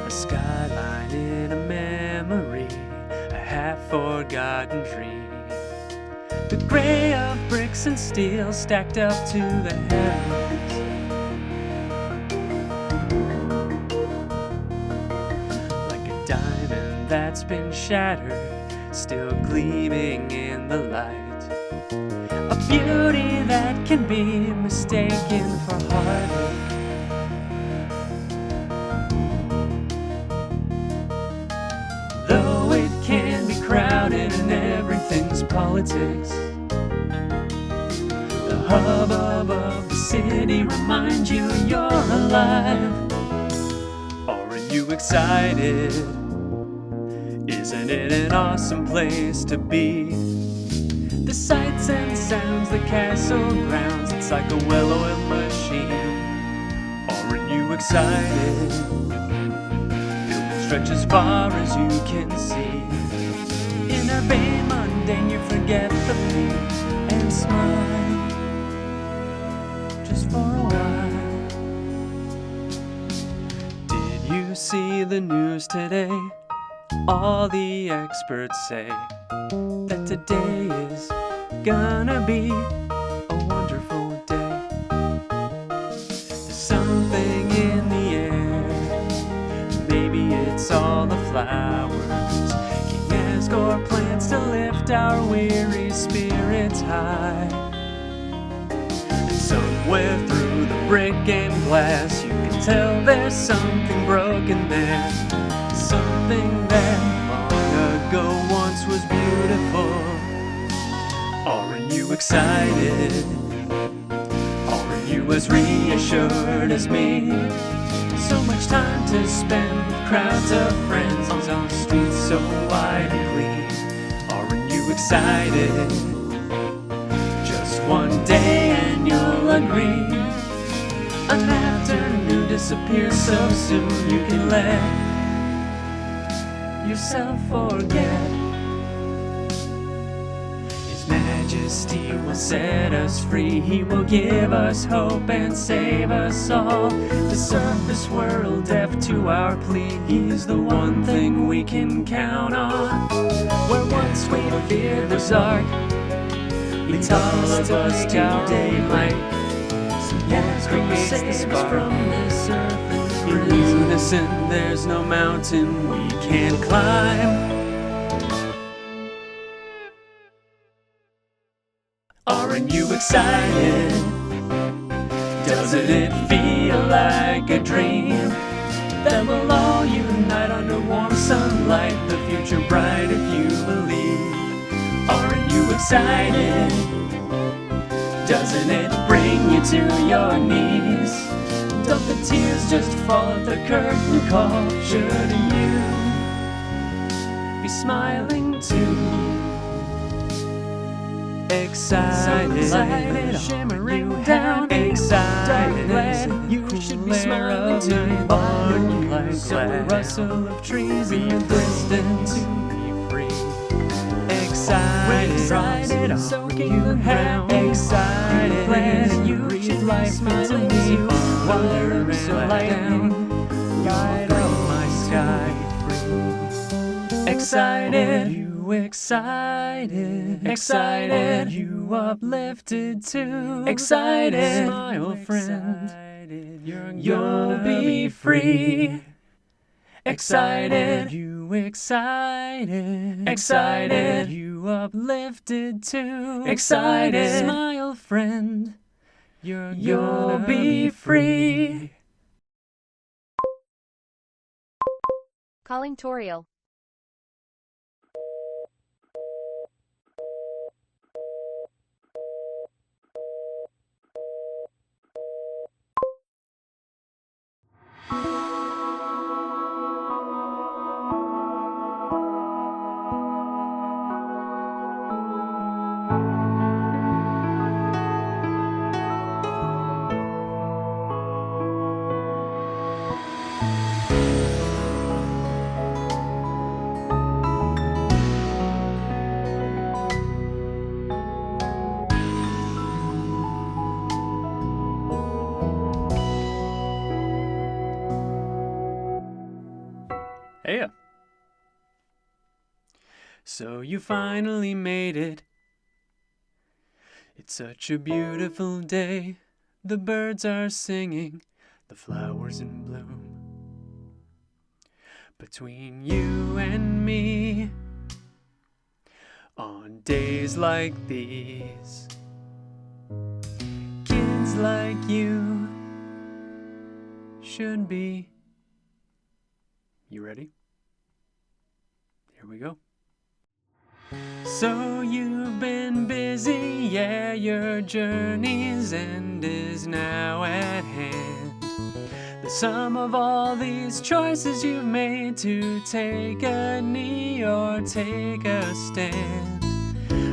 A skyline in a memory, a half-forgotten dream. The gray of bricks and steel stacked up to the heavens. Like a diamond that's been shattered, still gleaming in the light. A beauty that can be mistaken for heartache. Though it can be crowded and everything's politics, the hubbub of the city reminds you you're alive. Aren't you excited? Isn't it an awesome place to be? The sights and sounds, the castle grounds, it's like a well-oiled machine. Aren't you excited? Stretch as far as you can see. In our bay mundane, you forget the pain and smile just for a while. Did you see the news today? All the experts say that today is gonna be a wonderful day. There's something in the air, maybe it's all the flowers. King Asgore plans to lift our weary spirits high. And somewhere through the brick and glass, you can tell there's something broken there. Something that long ago once was beautiful. Aren't you excited? Aren't you as reassured as me? So much time to spend with crowds of friends on streets so wide and clean. Aren't you excited? Just one day and you'll agree. An afternoon disappears so soon you can let yourself forget. His Majesty will set us free. He will give us hope and save us all. The surface world deaf to our plea. He's the one thing we can count on. Where once we feared the dark, leads all of us to daylight. So yes, creates the spark from this earth. In unison, there's no mountain we can't climb. Aren't you excited? Doesn't it feel like a dream? That we'll all unite under warm sunlight, the future bright if you believe. Aren't you excited? Doesn't it bring you to your knees? Don't the tears just fall at the curtain call? Shouldn't you be smiling too? Excited, shimmering down, excited, glad you should be smiling too. Barn so rustle of trees in the distance to be free. Excited, soaking the ground, excited, glad you should life into me. Wonder so light down, right up my sky free. Excited, you excited, excited, you uplifted too. Excited, smile friend, you'll be free. Excited, you excited, excited, you uplifted too. Excited, smile friend, you'll be free. Calling Toriel. Hey. So you finally made it. It's such a beautiful day. The birds are singing, the flowers in bloom. Between you and me, on days like these, kids like you should be. You ready? Here we go. So you've been busy, yeah, your journey's end is now at hand. The sum of all these choices you've made to take a knee or take a stand.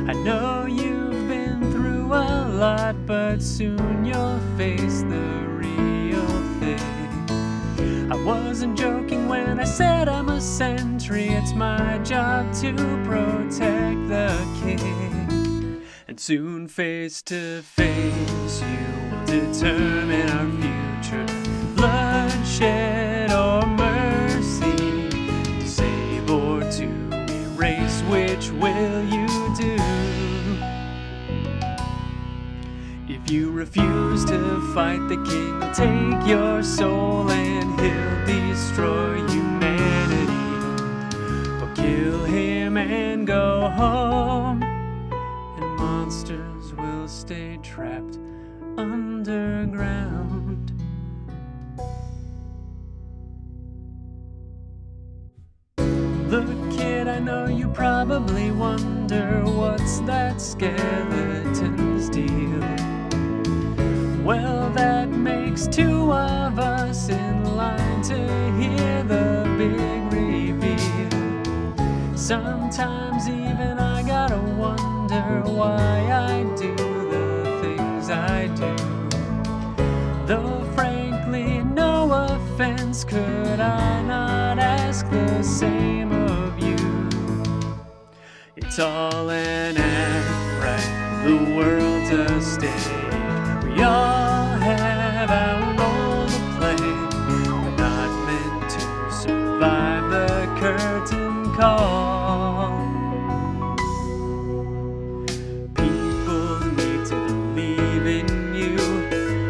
I know you've been through a lot, but soon you'll face the real thing. I wasn't joking when I said I'm a sentry. It's my job to protect the king. And soon face to face you will determine our future. Bloodshed or mercy, to save or to erase, which will you do? If you refuse to fight, the king will take your soul and he'll destroy humanity. Or kill him and go home, and monsters will stay trapped underground. Look, kid, I know you probably wonder what's that skeleton's deal. Well, that makes two of us in line to hear the big reveal. Sometimes even I gotta wonder why I do the things I do. Though frankly, no offense, could I not ask the same of you? It's all an act, right? The world's a stage. We all have our role to play. We're not meant to survive the curtain call. People need to believe in you.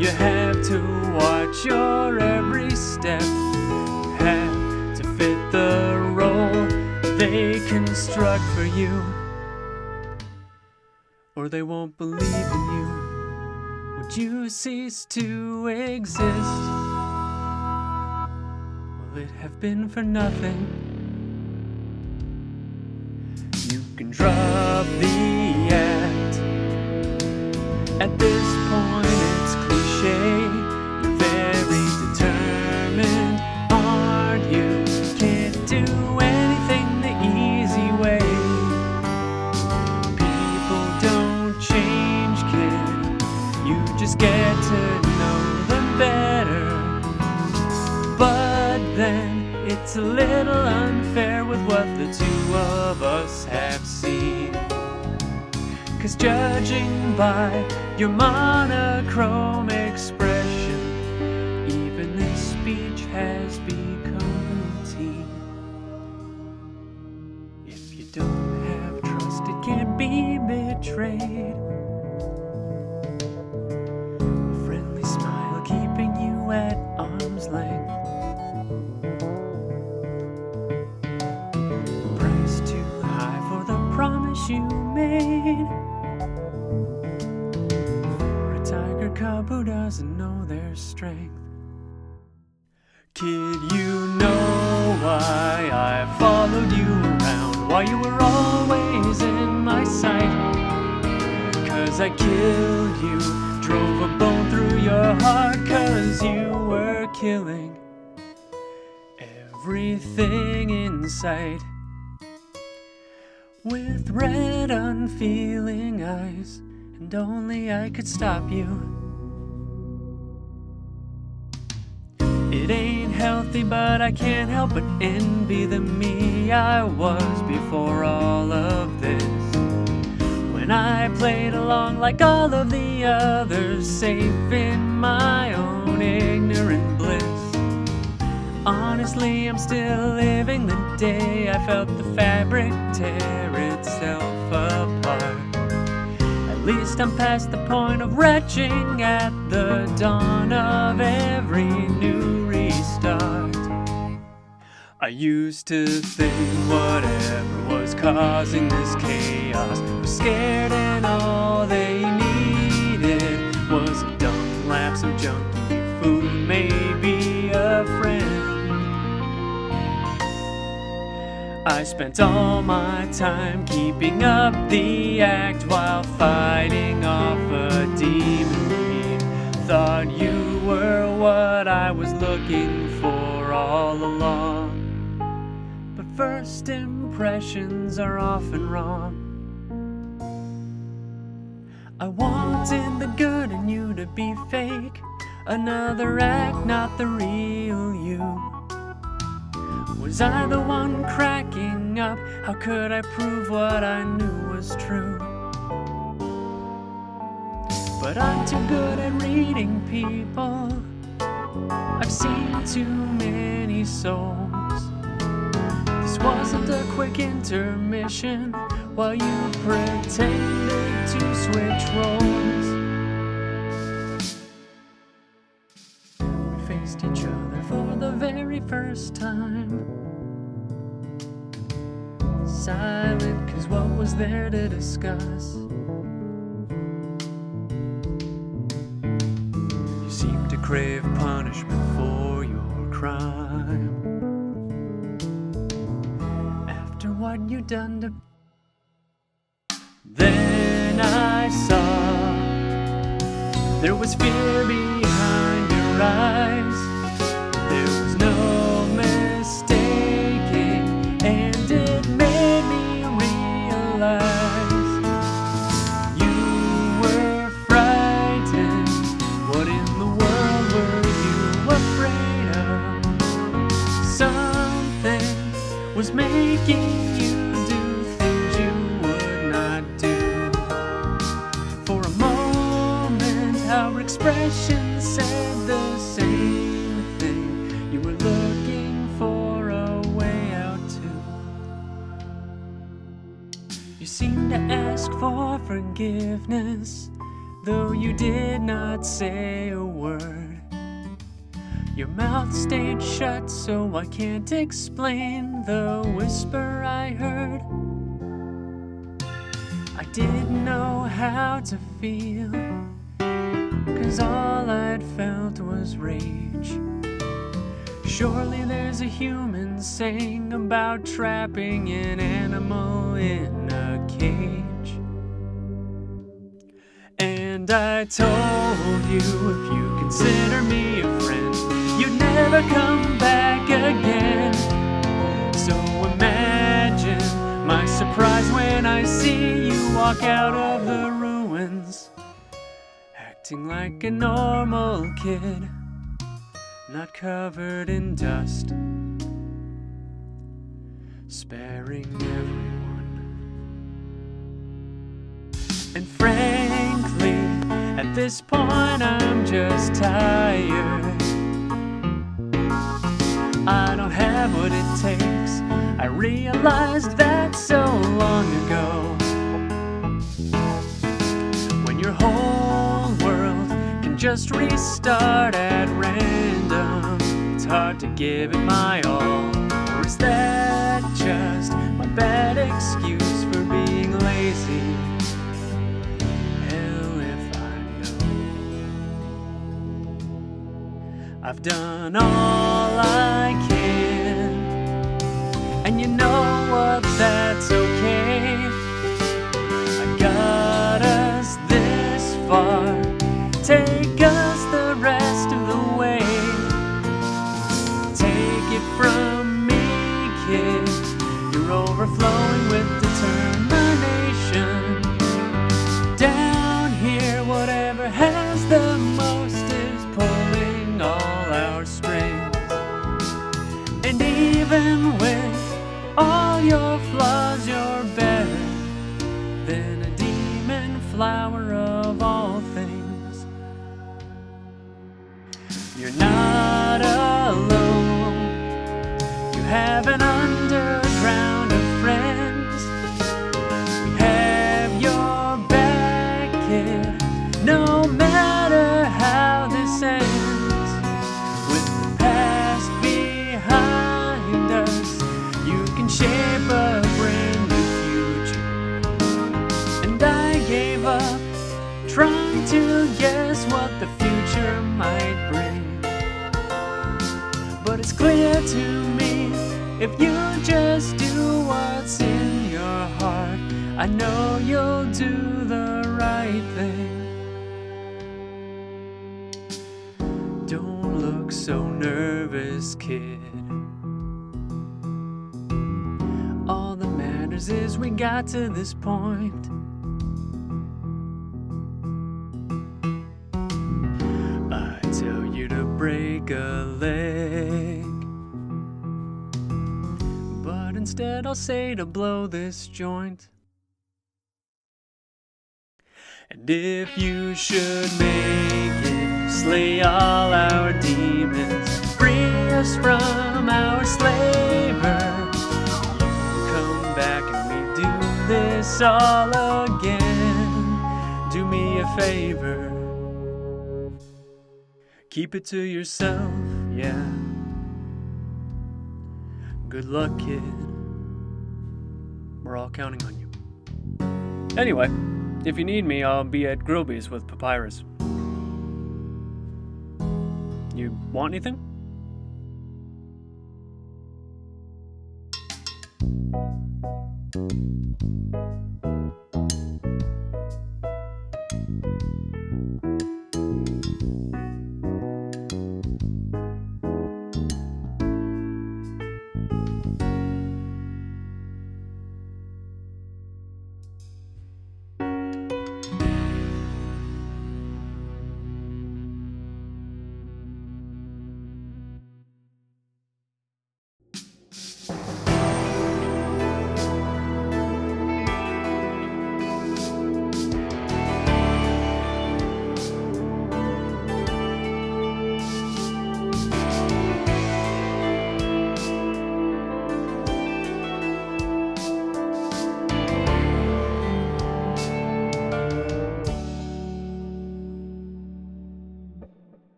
You have to watch your every step. You have to fit the role they construct for you, or they won't believe in you. Would you cease to exist? Will it have been for nothing? You can drop the act. At this point it's cliche. You're very determined, aren't you? Can't do anything the easy way. People don't change, kid. You just get to know them better. But then it's a little unfair with what the two of us have seen. 'Cause judging by your monochrome expression, even this speech has become routine. If you don't have trust, it can't be betrayed. A friendly smile keeping you at arm's length. Price too high for the promise you made. Cub who doesn't know their strength. Kid, you know why I followed you around, why you were always in my sight. 'Cause I killed you, drove a bone through your heart, 'cause you were killing everything in sight. With red unfeeling eyes, and only I could stop you. It ain't healthy, but I can't help but envy the me I was before all of this. When I played along like all of the others, safe in my own ignorant bliss. Honestly, see I'm still living the day I felt the fabric tear itself apart. At least I'm past the point of retching at the dawn of every new restart. I used to think whatever was causing this chaos was scared, and all they needed was a dumb lapse of junky food, maybe a friend. I spent all my time keeping up the act while fighting off a demon. Thought you were what I was looking for all along. But first impressions are often wrong. I wanted the good in you to be fake, another act, not the real you. Was I the one cracking up? How could I prove what I knew was true? But I'm too good at reading people. I've seen too many souls. This wasn't a quick intermission while you pretended to switch roles. We faced each other for the very first time. Silent, 'cause what was there to discuss? You seem to crave punishment for your crime. After what you'd done to... Then I saw there was fear behind your eyes. There was no mistaking, and it made me realize you were frightened. What in the world were you afraid of? Something was making you do things you would not do. For a moment, our expression said the same thing. You were looking for a way out too. You seemed to ask for forgiveness, though you did not say a word. Your mouth stayed shut, so I can't explain the whisper I heard. I didn't know how to feel, 'cause all I'd felt was rage. Surely there's a human saying about trapping an animal in a cage. And I told you, if you consider me a friend, you'd never come back again. So imagine my surprise when I see you walk out of the ruins, acting like a normal kid, not covered in dust, sparing everyone. And frankly, at this point I'm just tired. I don't have what it takes. I realized that so long ago. When your whole world can just restart at random, it's hard to give it my all. Or is that just my bad excuse for being lazy? Hell if I know. I've done all I can, and you know what, that's okay. I got us this far, take us the rest of the way. Take it from me, kid, you're overflowing with determination. Down here, whatever has the most is pulling all our strings. And even with all your flaws, you're better than a demon flower of all things. You're not alone, have an underground of friends. We have your back, kid, no matter how this ends. With the past behind us, you can shape a brand new future. And I gave up trying to guess what the future might bring. But it's clear to me, if you just do what's in your heart, I know you'll do the right thing. Don't look so nervous, kid. All that matters is we got to this point. I tell you to break a leg, but instead I'll say to blow this joint. And if you should make it, slay all our demons, free us from our slaver, you come back and we do this all again. Do me a favor, keep it to yourself, yeah. Good luck, kid. We're all counting on you. Anyway, if you need me, I'll be at Grillby's with Papyrus. You want anything?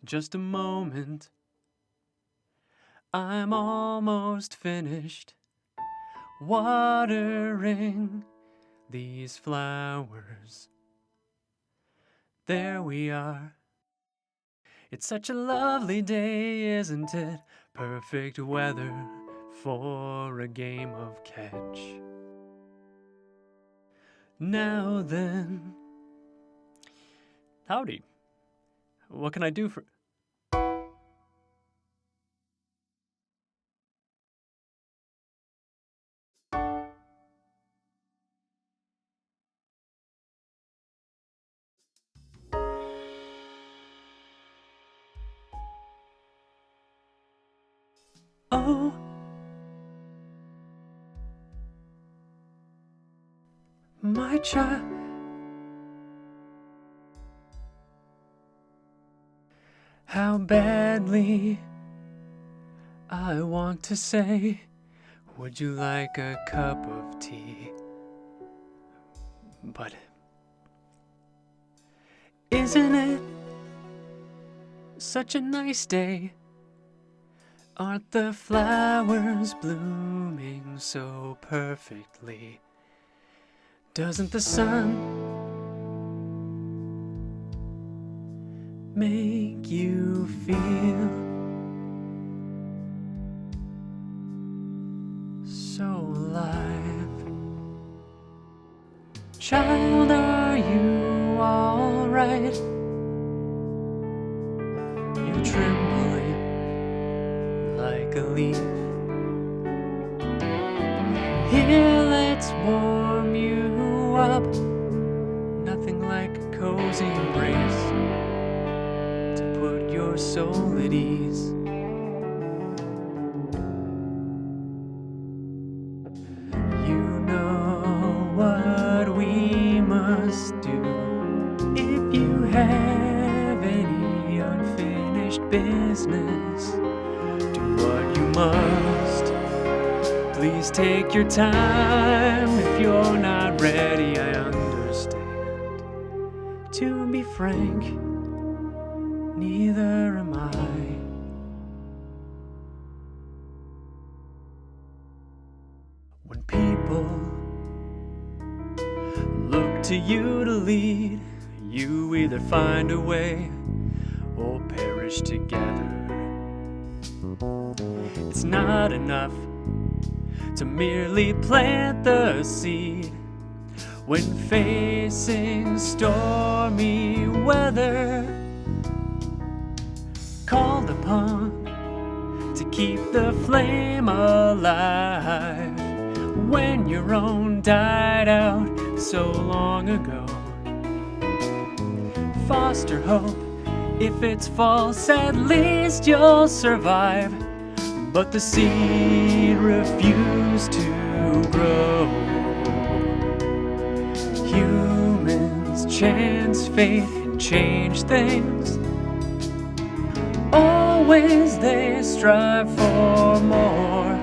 Just a moment, I'm almost finished watering these flowers. There we are. It's such a lovely day, isn't it? Perfect weather for a game of catch. Now then, howdy. What can I do for... Oh, my child. How badly I want to say, would you like a cup of tea? But isn't it such a nice day? Aren't the flowers blooming so perfectly? Doesn't the sun make you feel so alive? Child, are you all right? You're trembling like a leaf. Here, let's warm you up. Nothing like a cozy embrace to put your soul at ease. You know what we must do. If you have any unfinished business, do what you must. Please take your time. If you're not ready, I understand. To be frank, neither am I. When people look to you to lead, you either find a way or perish together. It's not enough to merely plant the seed when facing stormy weather. Called upon to keep the flame alive when your own died out so long ago. Foster hope. If it's false, at least you'll survive. But the seed refused to grow. Humans chance fate and change things. Always they strive for more.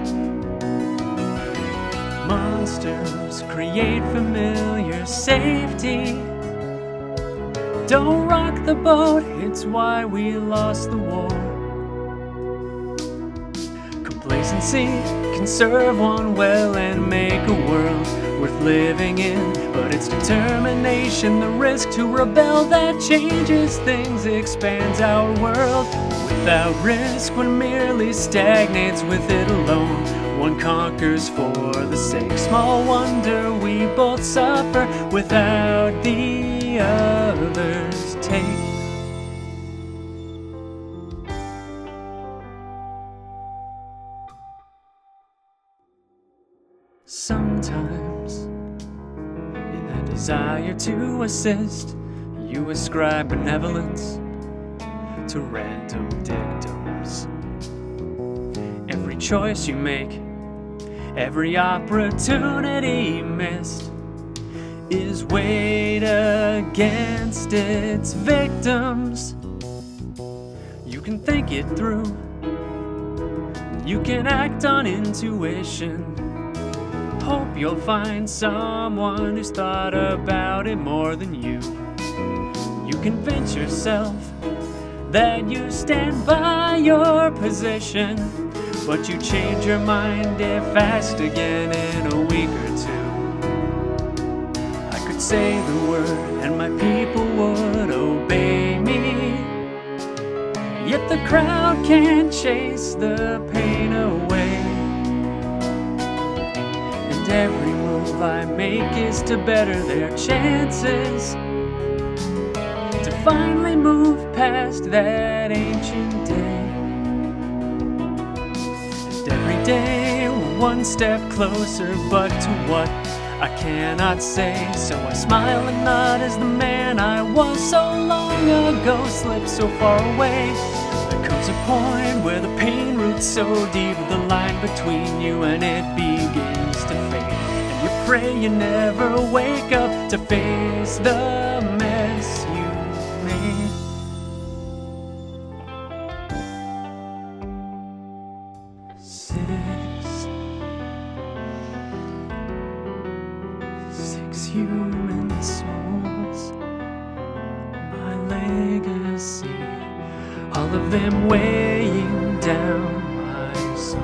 Monsters create familiar safety. Don't rock the boat, it's why we lost the war. Complacency can serve one well and make a world worth living in. But it's determination, the risk to rebel, that changes things, expands our world. Without risk, one merely stagnates with it alone. One conquers for the sake. Small wonder we both suffer without the others take. Sometimes, in that desire to assist, you ascribe benevolence to random dictums. Every choice you make, every opportunity missed, is weighed against its victims. You can think it through, you can act on intuition. Hope you'll find someone who's thought about it more than you. You convince yourself that you stand by your position, but you change your mind if asked again in a week or two. I could say the word and my people would obey me, yet the crowd can't chase the pain away. And every move I make is to better their chances, to finally move past that ancient day. And every day we're one step closer, but to what I cannot say. So I smile and nod as the man I was so long ago slips so far away. There comes a point where the pain roots so deep, the line between you and it begins to fade. And you pray you never wake up to face the mess you made. 6 human souls, my legacy, all of them weighing down my soul.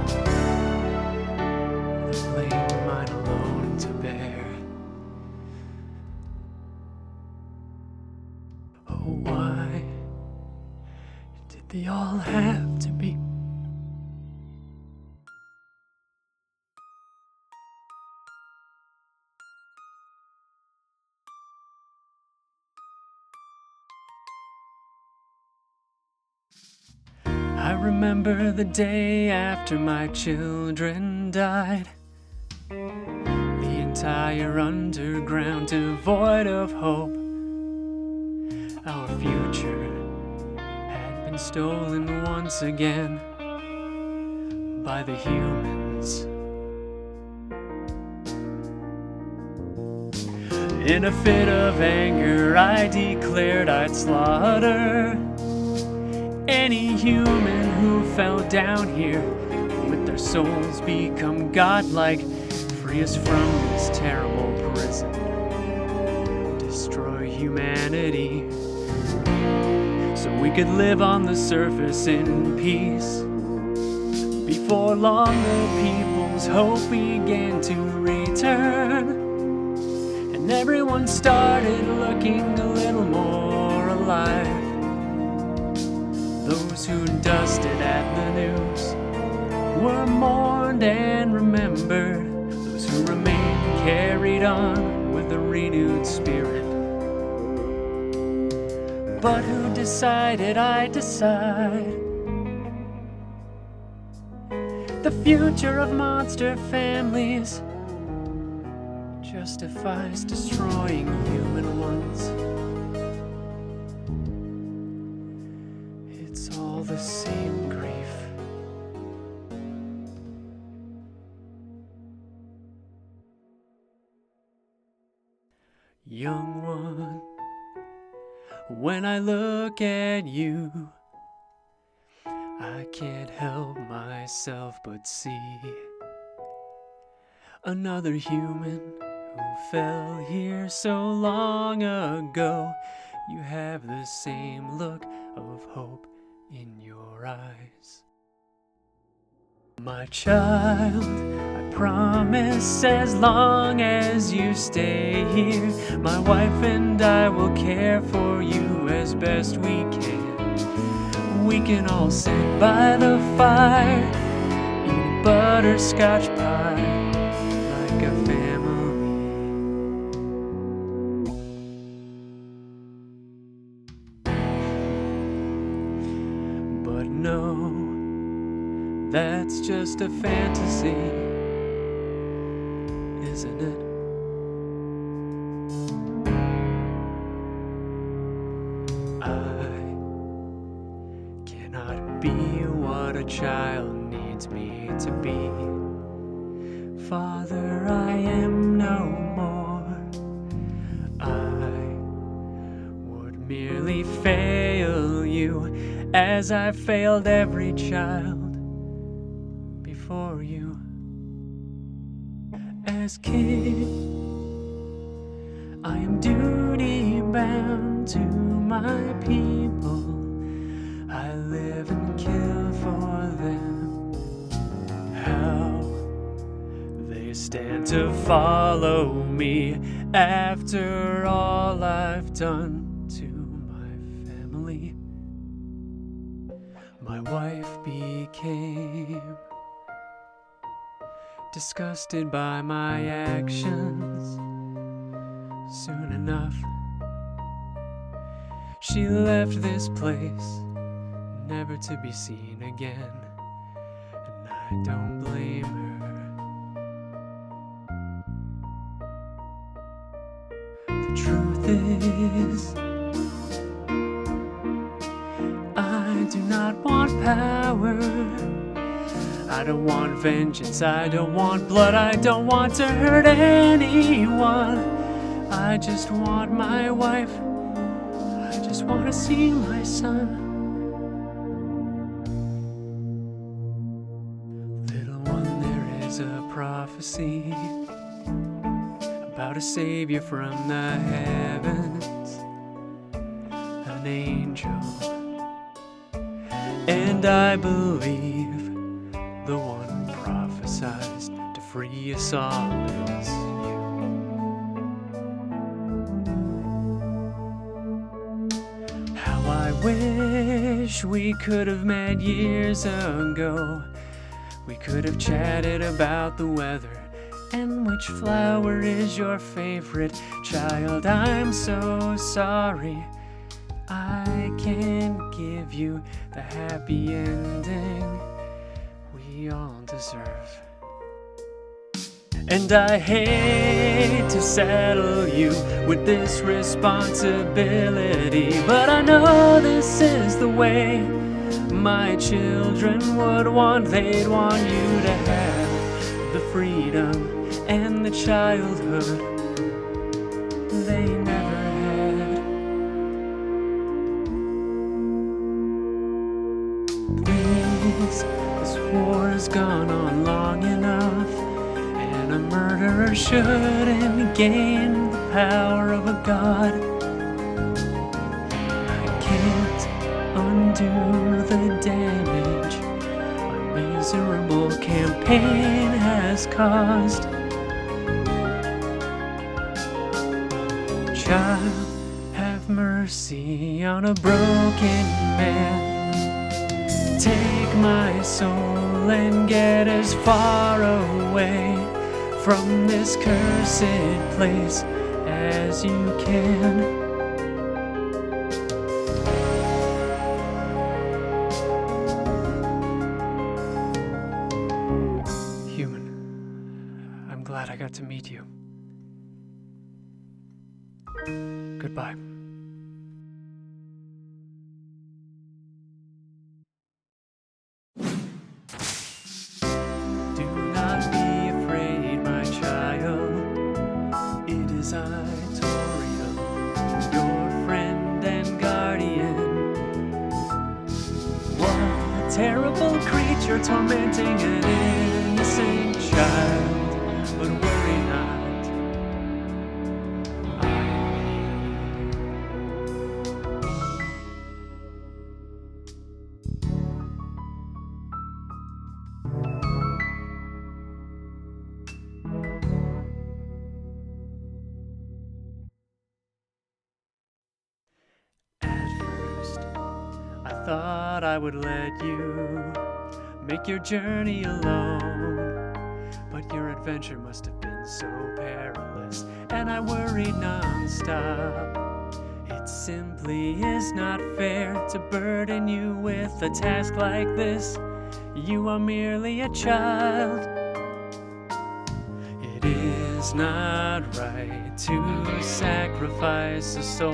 The blame mine alone to bear. Oh, why did they all have to be? I remember the day after my children died. The entire underground devoid of hope. Our future had been stolen once again by the humans. In a fit of anger, I declared I'd slaughter Any human who fell down here, with their souls become godlike, free us from this terrible prison, destroy humanity, so we could live on the surface in peace. Before long, the people's hope began to return, and everyone started looking a little more alive. Those who dusted at the news were mourned and remembered. Those who remained carried on with a renewed spirit. But who decided? I decide. The future of monster families justifies destroying human ones. It's all the same grief. Young one, when I look at you, I can't help myself but see another human who fell here so long ago. You have the same look of hope in your eyes. My child, I promise, as long as you stay here, my wife and I will care for you as best we can. We can all sit by the fire, eat butterscotch pie like a family. But no, that's just a fantasy, isn't it? Be what a child needs me to be. Father, I am no more. I would merely fail you as I failed every child before you. As king, I am duty bound to my people. I live and kill for them. How they stand to follow me after all I've done to my family. My wife became disgusted by my actions. Soon enough, she left this place, never to be seen again, and I don't blame her. The truth is, I do not want power. I don't want vengeance, I don't want blood, I don't want to hurt anyone. I just want my wife, I just want to see my son. A prophecy about a savior from the heavens, an angel, and I believe the one prophesied to free us all is you. How I wish we could have met years ago. We could have chatted about the weather and which flower is your favorite. Child, I'm so sorry I can't give you the happy ending we all deserve. And I hate to saddle you with this responsibility, but I know this is the way my children would want. They'd want you to have the freedom and the childhood they never had. Please, this war's gone on long enough, and a murderer shouldn't gain the power of a god. I can't undo the damage my miserable campaign has caused. Child, have mercy on a broken man. Take my soul and get as far away from this cursed place as you can. Human, I'm glad I got to meet you. Goodbye. Do not be afraid, my child. It is I, Toriel, your friend and guardian. What a terrible creature tormenting an innocent child. But worry not. I thought I would let you make your journey alone, but your adventure must have been so perilous, and I worried non-stop. It simply is not fair to burden you with a task like this. You are merely a child. It is not right to sacrifice a soul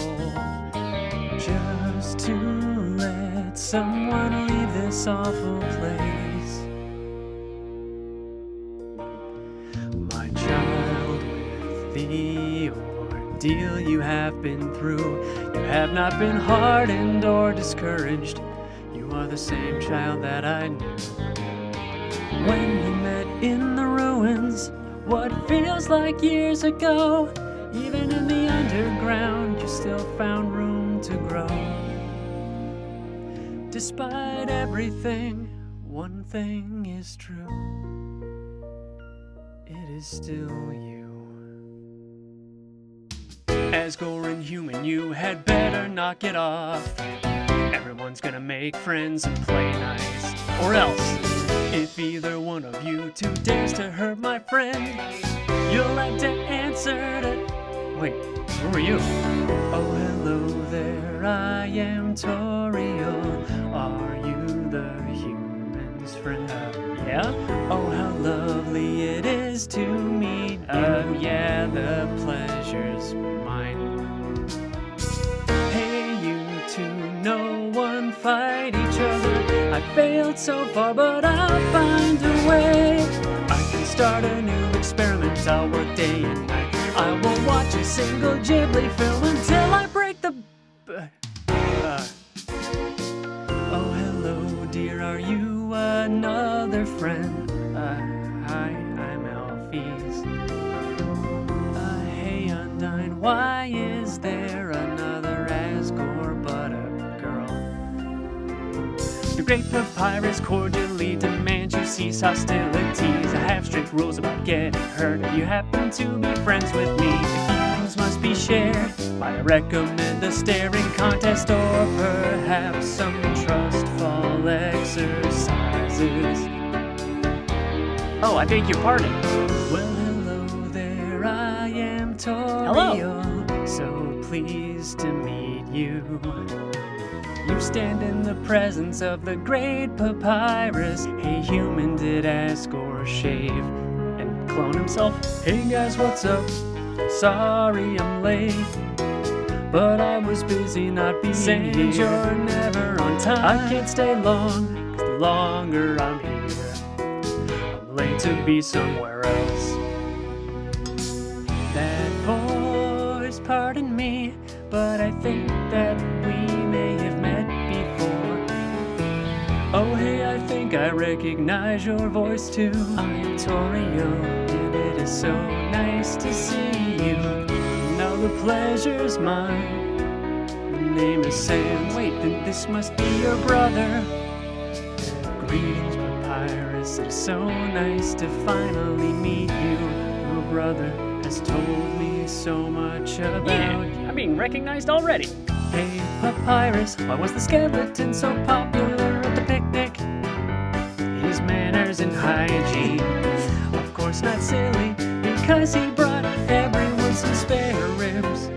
just to let someone leave this awful place. My child, with the ordeal you have been through, you have not been hardened or discouraged. You are the same child that I knew when we met in the ruins. What feels like years ago, even in the underground, you still found room to grow. Despite everything, one thing is true. It is still you. As Goran human, you had better knock it off. Everyone's gonna make friends and play nice. Or else, if either one of you two dares to hurt my friend, you'll have to answer to... Wait, who are you? Oh, hello there, I am Toriel. Are you the human's friend? Yeah? Oh, how lovely it is to meet you. Yeah, the pleasure's mine. Hey, you two, no one fight each other. I failed so far, but I'll find a way. I can start a new experiment, I'll work day and night. I won't watch a single Ghibli film until I break the... Oh, hello, dear, are you another friend? Hi, I'm Alphys. Hey, Undyne, why is there another Asgore but a girl? Your great papyrus cordially demands you cease hostilities. I have strict rules about getting hurt. If you happen to be friends with me, the feelings must be shared. I recommend a staring contest or perhaps some trustful exercises. Oh, I beg your pardon. Well, hello there, I am Toriel. So pleased to meet you. You stand in the presence of the great papyrus. Hey human, did Asgore shave and clone himself? Hey guys, what's up? Sorry I'm late, but I was busy not being here. Since you're never on time, I can't stay long, 'cause the longer I'm here, I'm late to be somewhere else. That voice, pardon me, but I think that we may have met before. Oh recognize your voice too. I'm Torio, and it is so nice to see you. Now the pleasure's mine. The name is Sam. Wait, then this must be your brother. Greetings, Papyrus. It is so nice to finally meet you. Your brother has told me so much about you. I'm being recognized already. Hey, Papyrus, why was the skeleton so popular at the picnic? His manners and hygiene, of course not silly, because he brought everyone some spare ribs.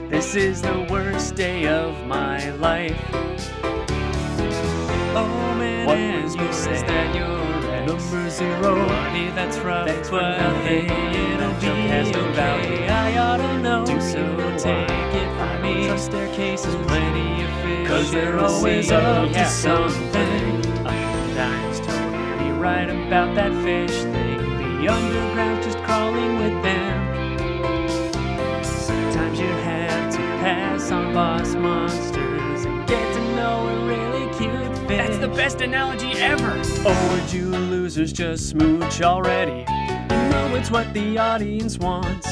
This is the worst day of my life. Oh man, What and would you you say say? that you're number 0? Buddy, that's rough, Thanks for but nothing. hey, it'll That be joke has no okay. value. I ought to know, Do so you take it from me. Trust staircases, plenty of fish, 'Cause they're in the always sea. up to Yeah. something. Dimes told me right about that fish thing. The underground's just crawling with them. Sometimes you have to pass on boss monsters and get to know a really cute fish. That's the best analogy ever. Or would you losers just smooch already? You know it's what the audience wants.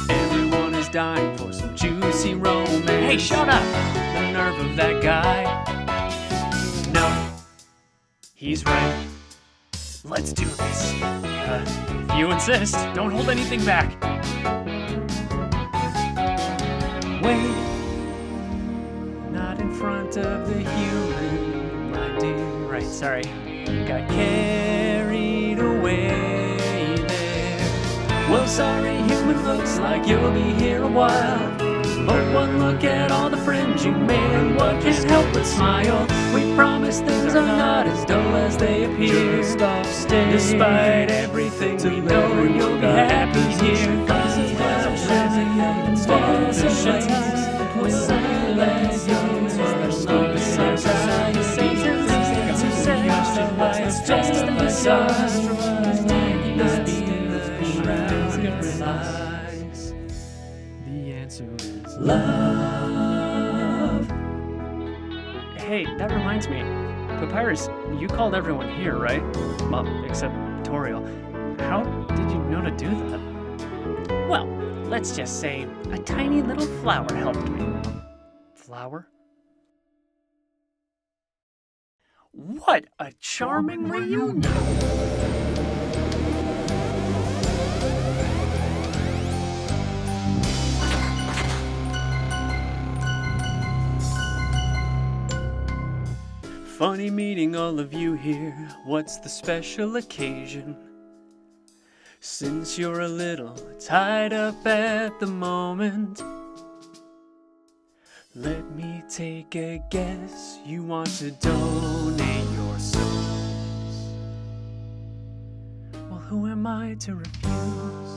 Everyone is dying for some juicy romance. Hey, shut up. The nerve of that guy. No, he's right. Let's do this. If you insist, don't hold anything back. Wait, not in front of the human, my dear. Right, sorry. Got carried away there. Well, sorry, human, looks like you'll be here a while. But one look at all the friends you made, and what can't help but smile. We promise things are not as dull as they appear. Just stay. Despite everything, we know you'll be happy here. Cause it's living and special with silence. There's no beside Satan's to say it's just a massage. The answer is love. Hey, that reminds me. Papyrus, you called everyone here, right? Well, except Toriel. How did you know to do that? Well, let's just say a tiny little flower helped me. Flower? What a charming reunion! Funny meeting all of you here. What's the special occasion? Since you're a little tied up at the moment, let me take a guess. You want to donate your souls. Well, who am I to refuse?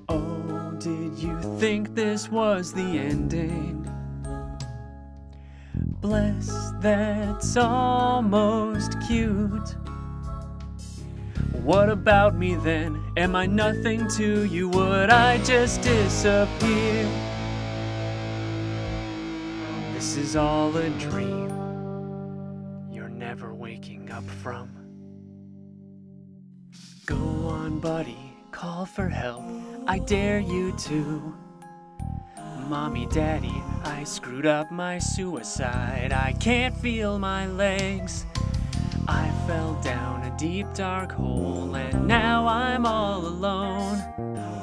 Oh, did you think this was the ending? Bless, that's almost cute. What about me then? Am I nothing to you? Would I just disappear? This is all a dream you're never waking up from. Go on, buddy, call for help. I dare you to. Mommy, Daddy, I screwed up my suicide. I can't feel my legs. I fell down a deep dark hole and now I'm all alone.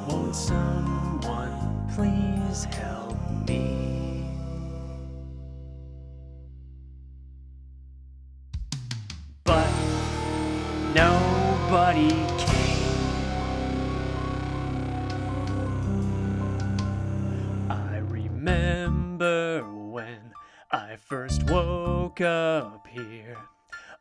Won't someone please help me? But nobody came. Remember when I first woke up here,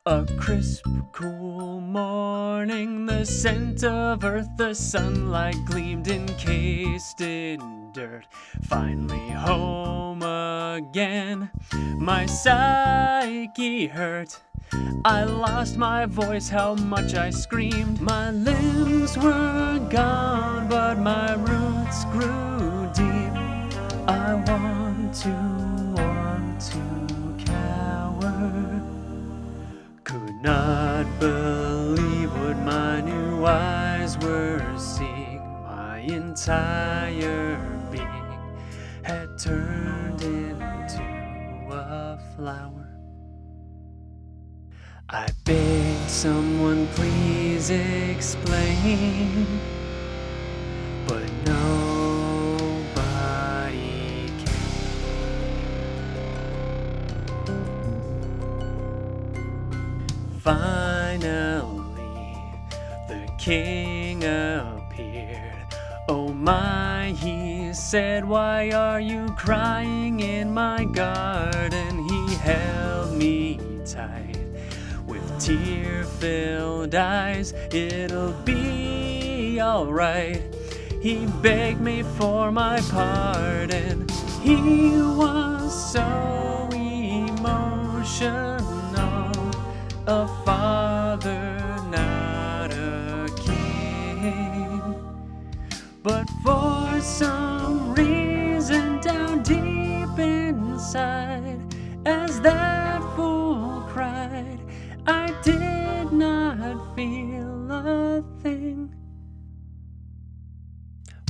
a crisp, cool morning, the scent of earth, the sunlight gleamed encased in dirt. Finally home again, my psyche hurt. I lost my voice, how much I screamed. My limbs were gone, but my roots grew deep. I want to catch Could not believe what my new eyes were seeing. My entire being had turned into a flower. I begged someone, please explain, but nobody came. Finally, the king appeared. Oh my, he said, why are you crying in my garden? He held me tight with tear-filled eyes. It'll be alright. He begged me for my pardon. He was so emotional. A father, not a king. But for some reason down deep inside, as that fool cried, I did not feel a thing.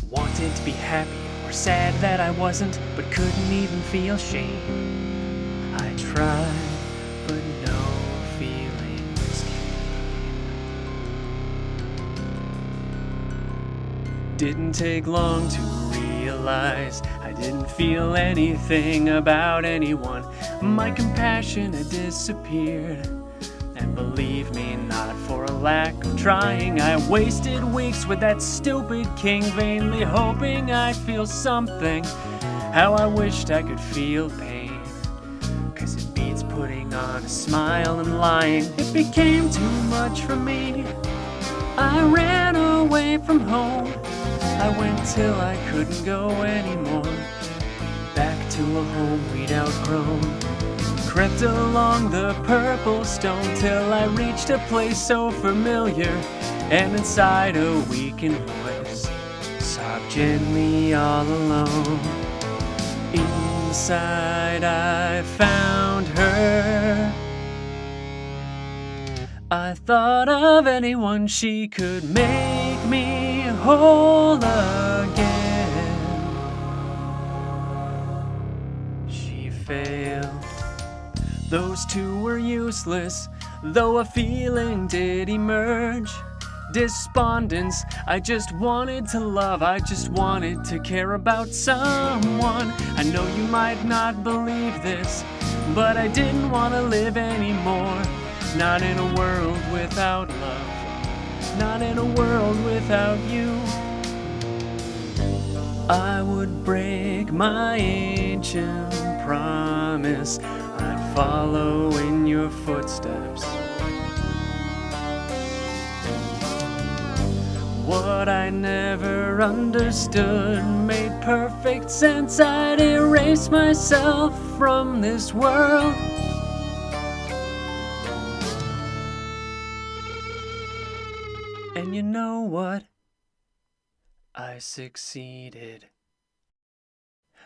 Wanted to be happy or sad that I wasn't, but couldn't even feel shame. I tried, but no feelings came. Didn't take long to realize I didn't feel anything about anyone. My compassion had disappeared. And believe me, not for a lack of trying. I wasted weeks with that stupid king, vainly hoping I'd feel something. How I wished I could feel pain, 'cause it beats putting on a smile and lying. It became too much for me. I ran away from home. I went till I couldn't go anymore. Back to a home we'd outgrown. Crept along the purple stone till I reached a place so familiar, and inside a weakened voice sobbed gently all alone. Inside I found her. I thought of anyone, she could make me whole again. She failed. Those two were useless, though a feeling did emerge. Despondence, I just wanted to love, I just wanted to care about someone. I know you might not believe this, but I didn't want to live anymore. Not in a world without love, not in a world without you. I would break my ancient promise, I'd follow in your footsteps. What I never understood made perfect sense. I'd erase myself from this world. And you know what? I succeeded.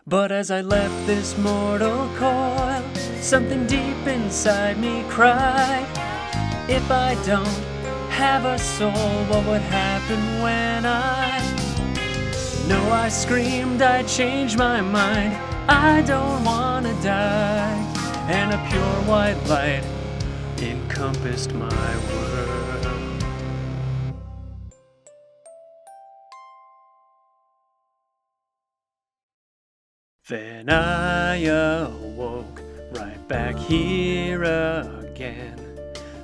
But as I left this mortal coil, something deep inside me cried, if I don't have a soul, what would happen when I know? I screamed, I changed my mind, I don't want to die. And a pure white light encompassed my world. Then I awoke right back here again.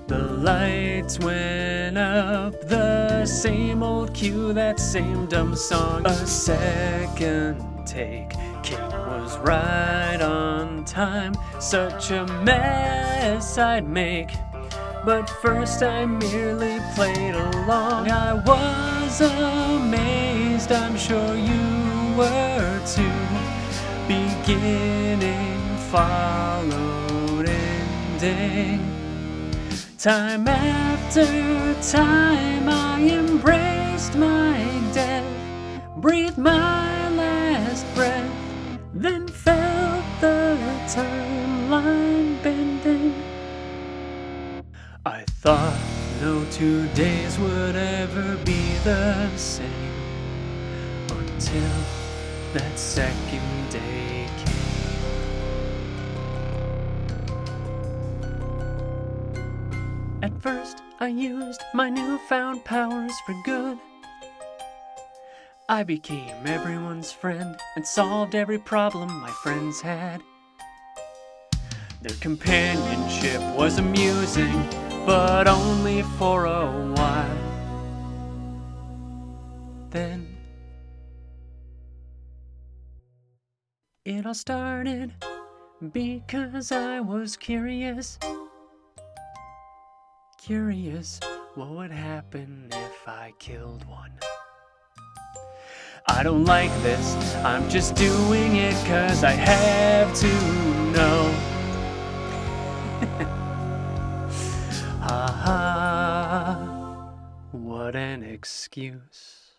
The lights went up, the same old cue, that same dumb song. A second take, King was right on time. Such a mess I'd make, but first I merely played along. I was amazed, I'm sure you were too. Beginning followed ending. Time after time I embraced my death, breathed my last breath, then felt the timeline bending. thought no 2 days would ever be the same until that second day came. At first, I used my newfound powers for good. I became everyone's friend and solved every problem my friends had. Their companionship was amusing, but only for a while. Then it all started because I was curious. Curious what would happen if I killed one. I don't like this, I'm just doing it 'cause I have to know. Ha ha, what an excuse.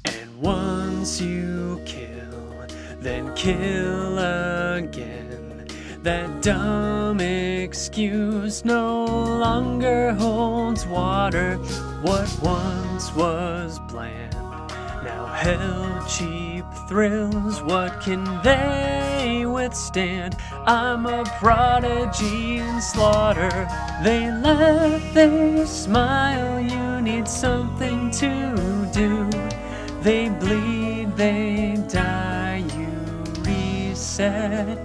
And once you kill, then kill again. That dumb excuse no longer holds water. What once was bland now held cheap thrills. What can they withstand? I'm a prodigy in slaughter. They laugh, they smile, you need something to do. They bleed, they die, you reset.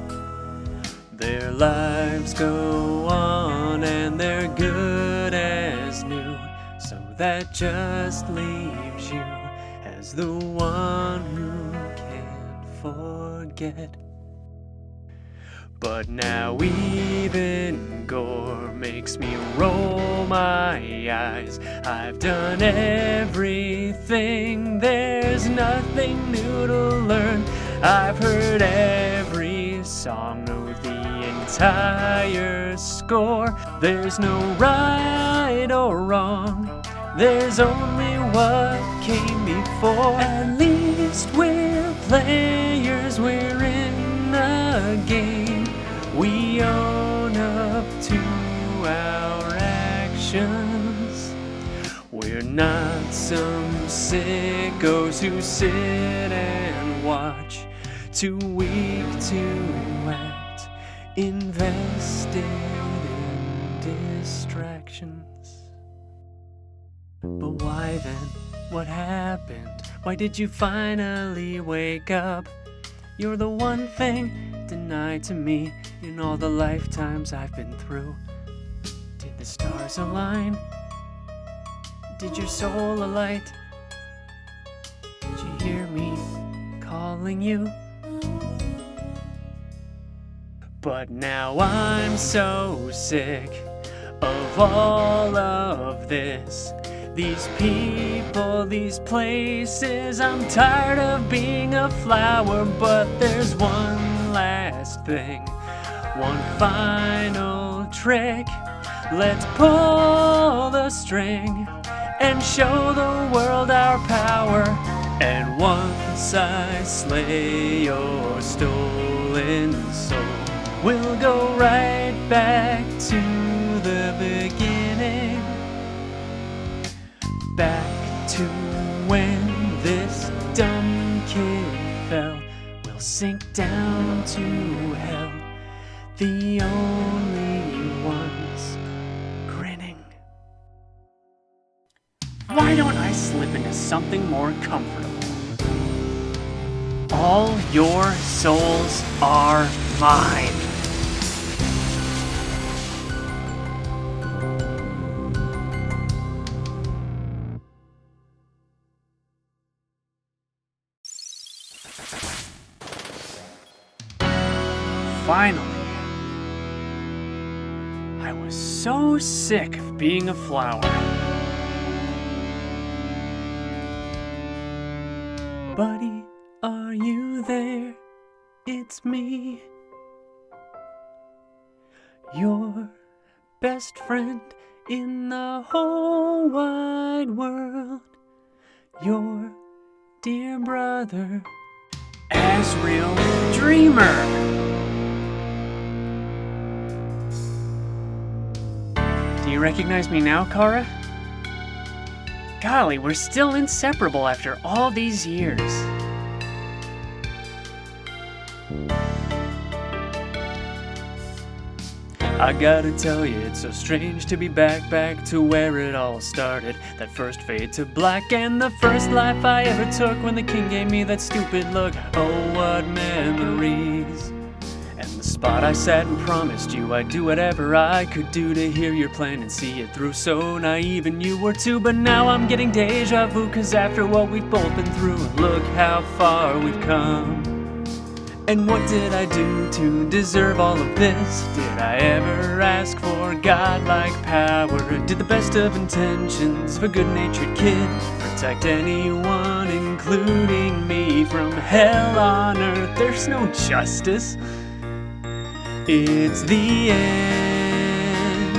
Their lives go on and they're good as new. So that just leaves you as the one who can't forget. But now even gore makes me roll my eyes. I've done everything, there's nothing new to learn. I've heard every song, know the entire score. There's no right or wrong, there's only what came before. At least we're players, we're in the game. We own up to our actions. We're not some sickos who sit and watch, too weak to act, invested in distractions. But why then? What happened? Why did you finally wake up? You're the one thing denied to me in all the lifetimes I've been through. Did the stars align? Did your soul alight? Did you hear me calling you? But now I'm so sick of all of this. These people, these places, I'm tired of being a flower. But there's one last thing, one final trick. Let's pull the string and show the world our power. And once I slay your stolen soul, we'll go right back to the beginning. Back to when this dumb kid fell. We'll sink down to hell, the only ones grinning. Why don't I slip into something more comfortable? All your souls are mine. Finally, I was so sick of being a flower. Buddy, are you there? It's me, your best friend in the whole wide world. Your dear brother, Asriel Dreamer. Do recognize me now, Kara? Golly, we're still inseparable after all these years. I gotta tell you, it's so strange to be back to where it all started. That first fade to black and the first life I ever took when the king gave me that stupid look. Oh, what memories. And the spot I sat and promised you I'd do whatever I could do to hear your plan and see it through. So naive, and you were too, but now I'm getting deja vu, 'cause after what we've both been through, look how far we've come. And what did I do to deserve all of this? Did I ever ask for godlike power? Did the best of intentions of a good-natured kid protect anyone, including me, from hell on earth? There's no justice. It's the end.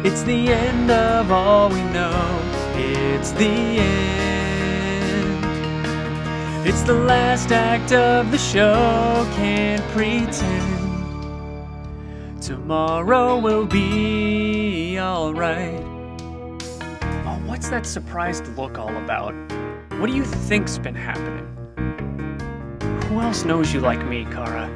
It's the end of all we know. It's the end. It's the last act of the show. Can't pretend tomorrow will be alright. Oh, what's that surprised look all about? What do you think's been happening? Who else knows you like me, Kara?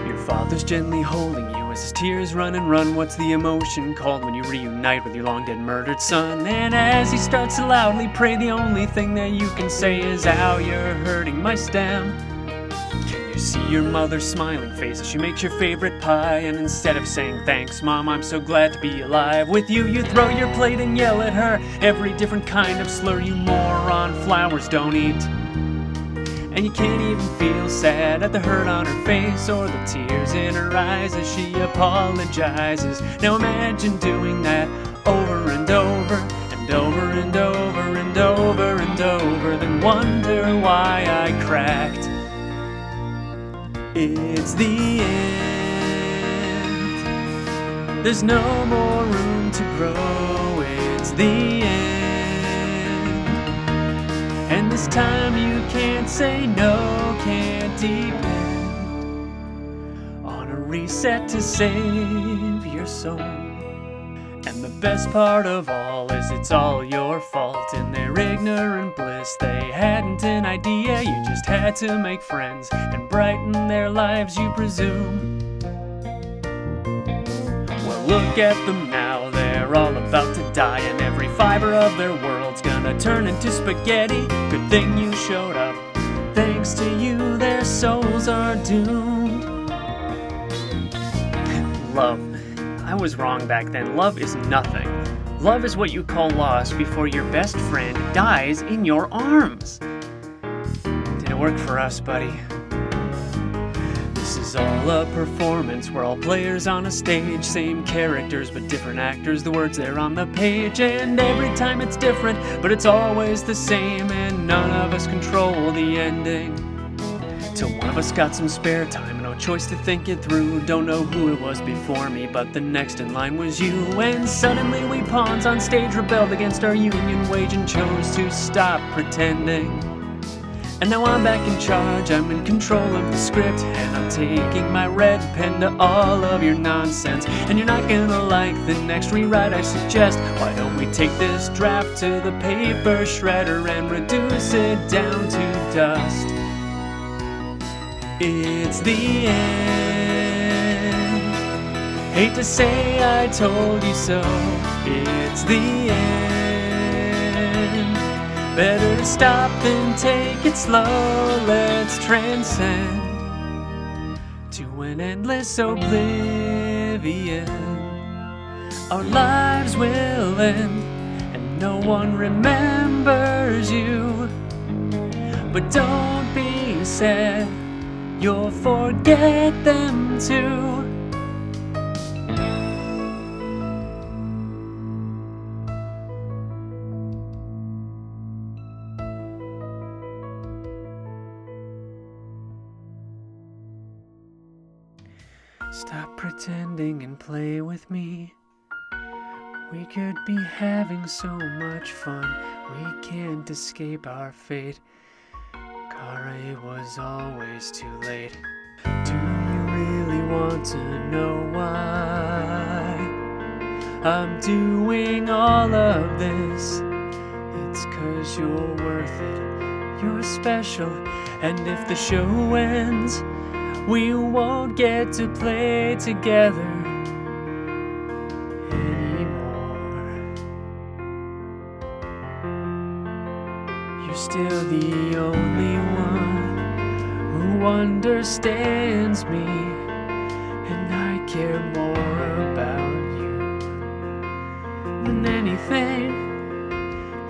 Your father's gently holding you as his tears run and run. What's the emotion called when you reunite with your long-dead murdered son? And as he starts to loudly pray, the only thing that you can say is, "Ow, you're hurting my stem." Can you see your mother's smiling face as she makes your favorite pie? And instead of saying, "Thanks, Mom, I'm so glad to be alive with you," you throw your plate and yell at her every different kind of slur. You moron, flowers don't eat. And you can't even feel sad at the hurt on her face or the tears in her eyes as she apologizes. Now imagine doing that over and over and over and over and over and over, then wonder why I cracked. It's the end. There's no more room to grow. It's the end. And this time you can't say no, can't depend on a reset to save your soul. And the best part of all is it's all your fault. In their ignorant bliss, they hadn't an idea. You just had to make friends and brighten their lives, you presume. Well, look at them now, they're all about to die, and every fiber of their world's gonna turn into spaghetti. Good thing you showed up. Thanks to you, their souls are doomed. Love. I was wrong back then. Love is nothing. Love is what you call lost before your best friend dies in your arms. Didn't work for us, buddy. This is all a performance. We're all players on a stage. Same characters, but different actors. The words there on the page. And every time it's different, but it's always the same. And none of us control the ending. Till one of us got some spare time, no choice to think it through. Don't know who it was before me, but the next in line was you. And suddenly we pawns on stage rebelled against our union wage and chose to stop pretending. And now I'm back in charge, I'm in control of the script, and I'm taking my red pen to all of your nonsense. And you're not gonna like the next rewrite I suggest. Why don't we take this draft to the paper shredder and reduce it down to dust? It's the end. Hate to say I told you so. It's the end. Better to stop than take it slow. Let's transcend to an endless oblivion. Our lives will end and no one remembers you. But don't be sad, you'll forget them too. Stop pretending and play with me. We could be having so much fun. We can't escape our fate. Kara, it was always too late. Do you really want to know why I'm doing all of this. It's 'cause you're worth it, you're special, and if the show ends, we won't get to play together anymore. You're still the only one who understands me, and I care more about you than anything,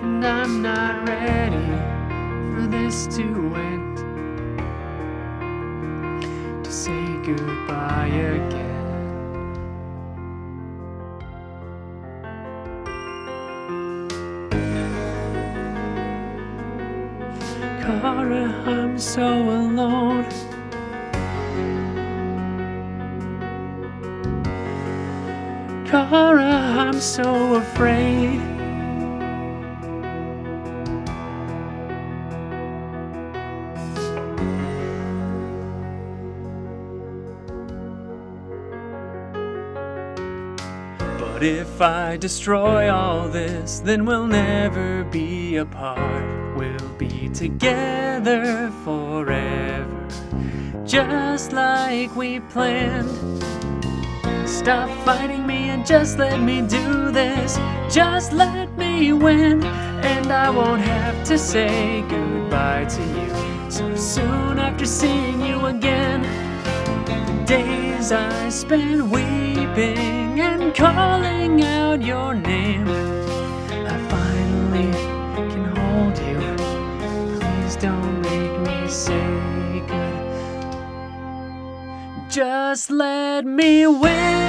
and I'm not ready for this to end, to say goodbye again. Cara, I'm so alone. Cara, I'm so afraid. But if I destroy all this, then we'll never be apart. We'll be together forever, just like we planned. Stop fighting me and just let me do this. Just let me win, and I won't have to say goodbye to you so soon after seeing you again. The days I spent weeping and calling out your name, I finally can hold you. Please don't make me say good. Just let me win.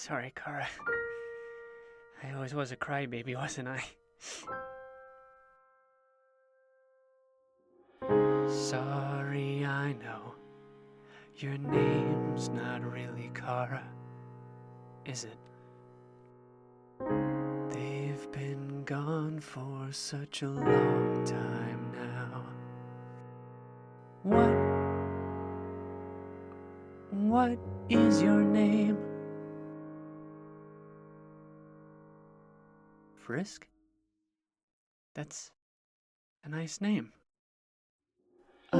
Sorry, Kara. I always was a crybaby, wasn't I? Sorry, I know. Your name's not really Kara, is it? They've been gone for such a long time now. What is your name? Frisk? That's a nice name. I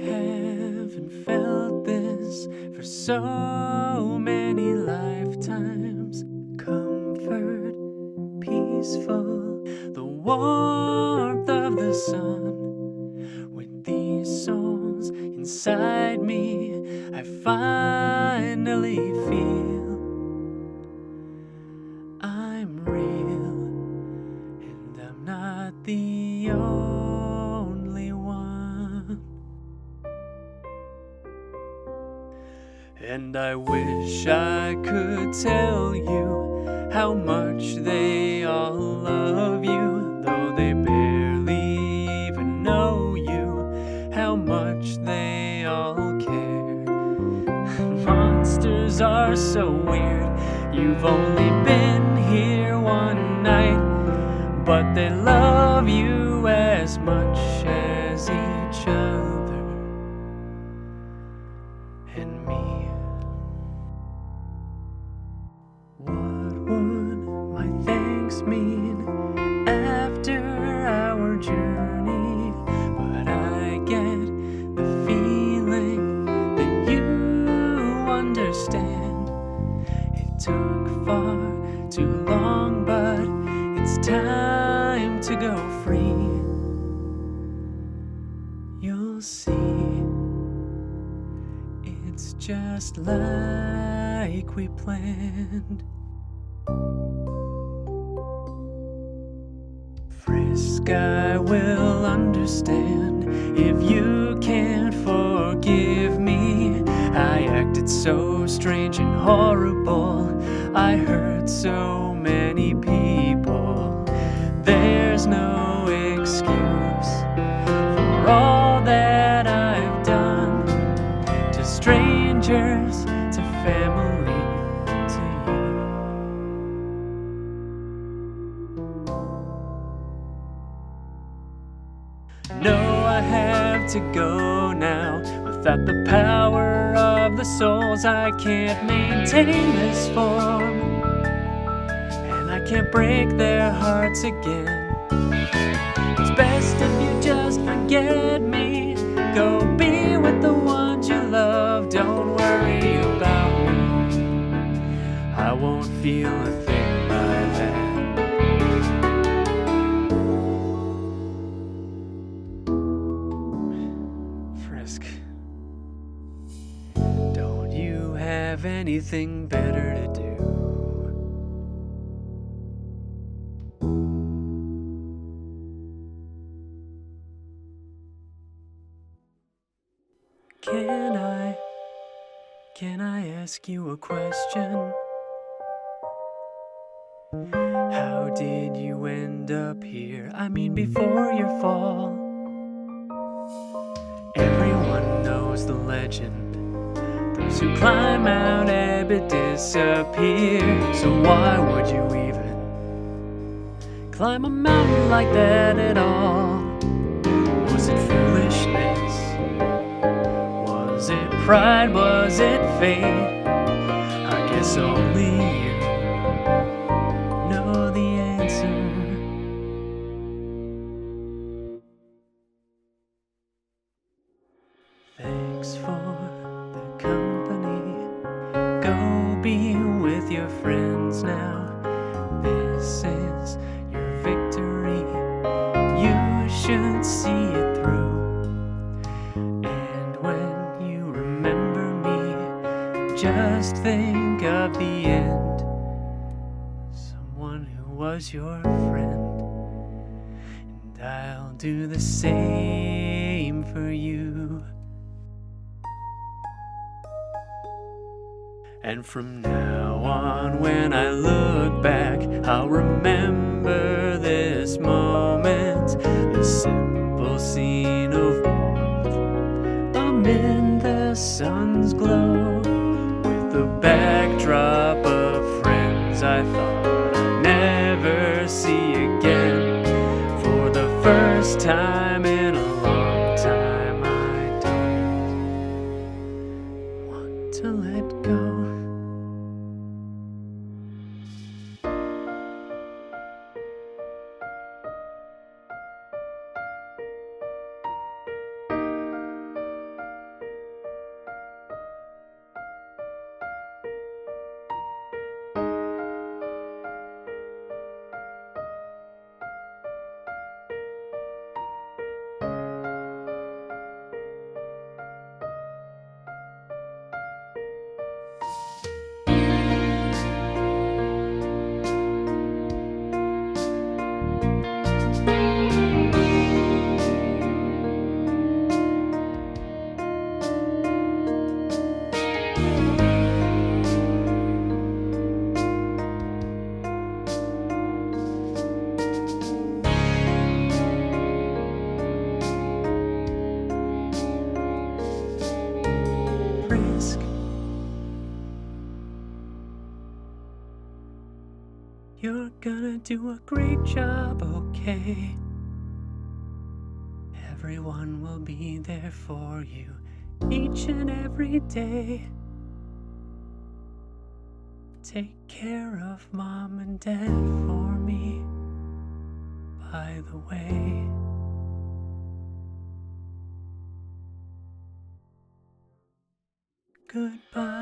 haven't felt this for so many lifetimes. Comfort, peaceful, the warmth of the sun. With these souls inside me, I finally feel I'm real, and I'm not the only one. And I wish I could tell you how much they all love you, though they barely even know you, how much they all care. Monsters are so weird, you've only been here one night, but they love you as much as each other and me. What would my thanks mean after our journey? But I get the feeling that you understand. It took far too long, but it's time to go free. You'll see, it's just like we planned. Frisk, I will understand if you can't forgive me. I acted so strange and horrible, I hurt so many people. There's no excuse for all that I've done to strangers, to family, to you. No, I have to go now. Without the power of the souls, I can't maintain this form, and I can't break their hearts again. It's best if you just forget me. Go be with the ones you love. Don't worry about me. I won't feel a thing by then. Frisk, don't you have anything better to do? Can I ask you a question? How did you end up here? I mean, before your fall. Everyone knows the legend. Those who climb Mount Abbott disappear. So why would you even climb a mountain like that at all? Was it foolishness? Was it pride? Was it fate? I guess only you know the answer. Thanks for the company. Go be with your friends now. This is your victory. You should see it through. And when you remember me, just think of the end. Someone who was your friend. And I'll do the same for you. And from now on, when I look back, I'll remember this moment, this simple scene of warmth amid the sun's glow, with the backdrop of friends I thought I'd never see again. For the first time in a long time, I don't want to let go. Risk. You're gonna do a great job, okay? Everyone will be there for you each and every day. Take care of Mom and Dad for me, by the way. Goodbye.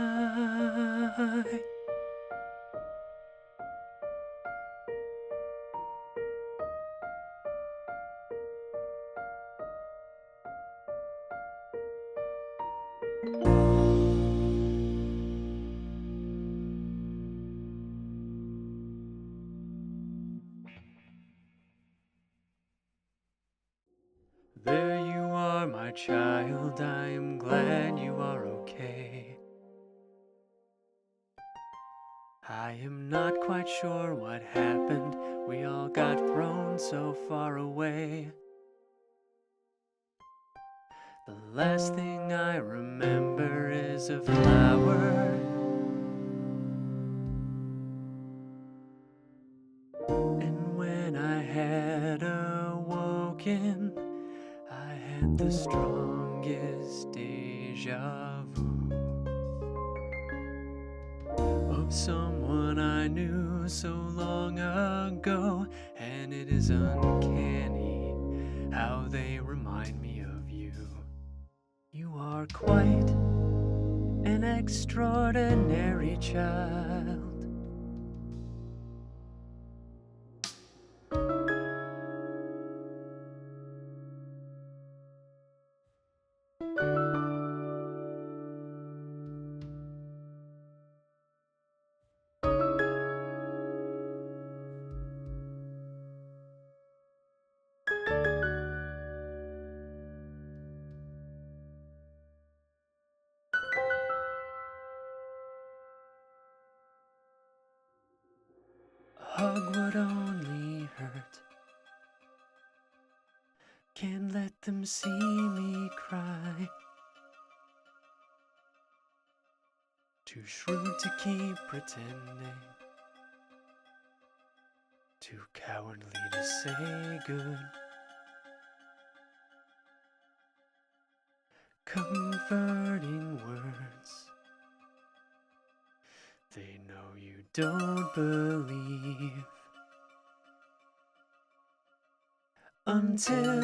There you are, my child, I am glad you are okay. I am not quite sure what happened, we all got thrown so far away. The last thing I remember is a flower, and when I had awoken, I had the strongest déjà vu of someone I knew so long ago, and it is uncanny how they remind me of you. You are quite an extraordinary child. A hug would only hurt. Can't let them see me cry. Too shrewd to keep pretending. Too cowardly to say good. Comforting words they know you don't believe. Until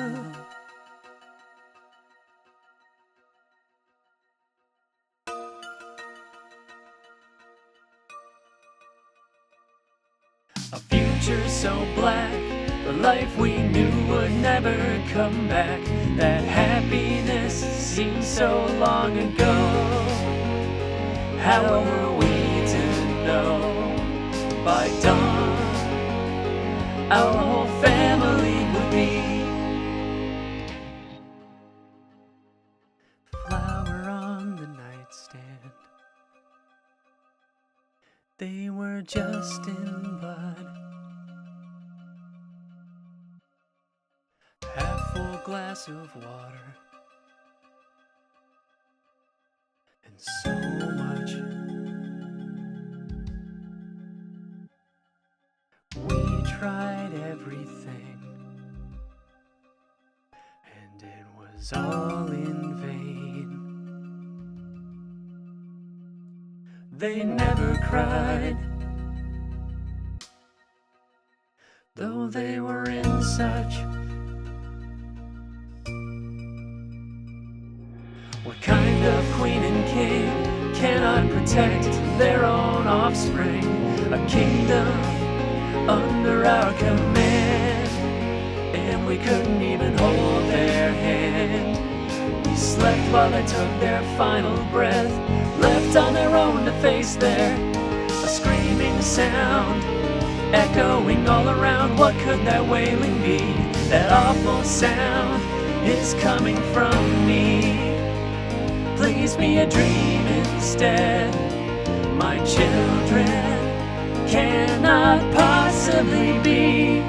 a future so black, the life we knew would never come back. That happiness seemed so long ago. How were we to know by dawn our whole family would be? Flower on the nightstand, They were just in bud. Half full glass of water. And so much. We tried everything, and it was all in vain. They never cried, though they were in such. What kind of queen and king cannot protect their own offspring? A kingdom under our command, and we couldn't even hold their hand. We slept while they took their final breath, left on their own to face a screaming sound, echoing all around. What could that wailing be? That awful sound is coming from me. Please be a dream instead. My children cannot possibly be.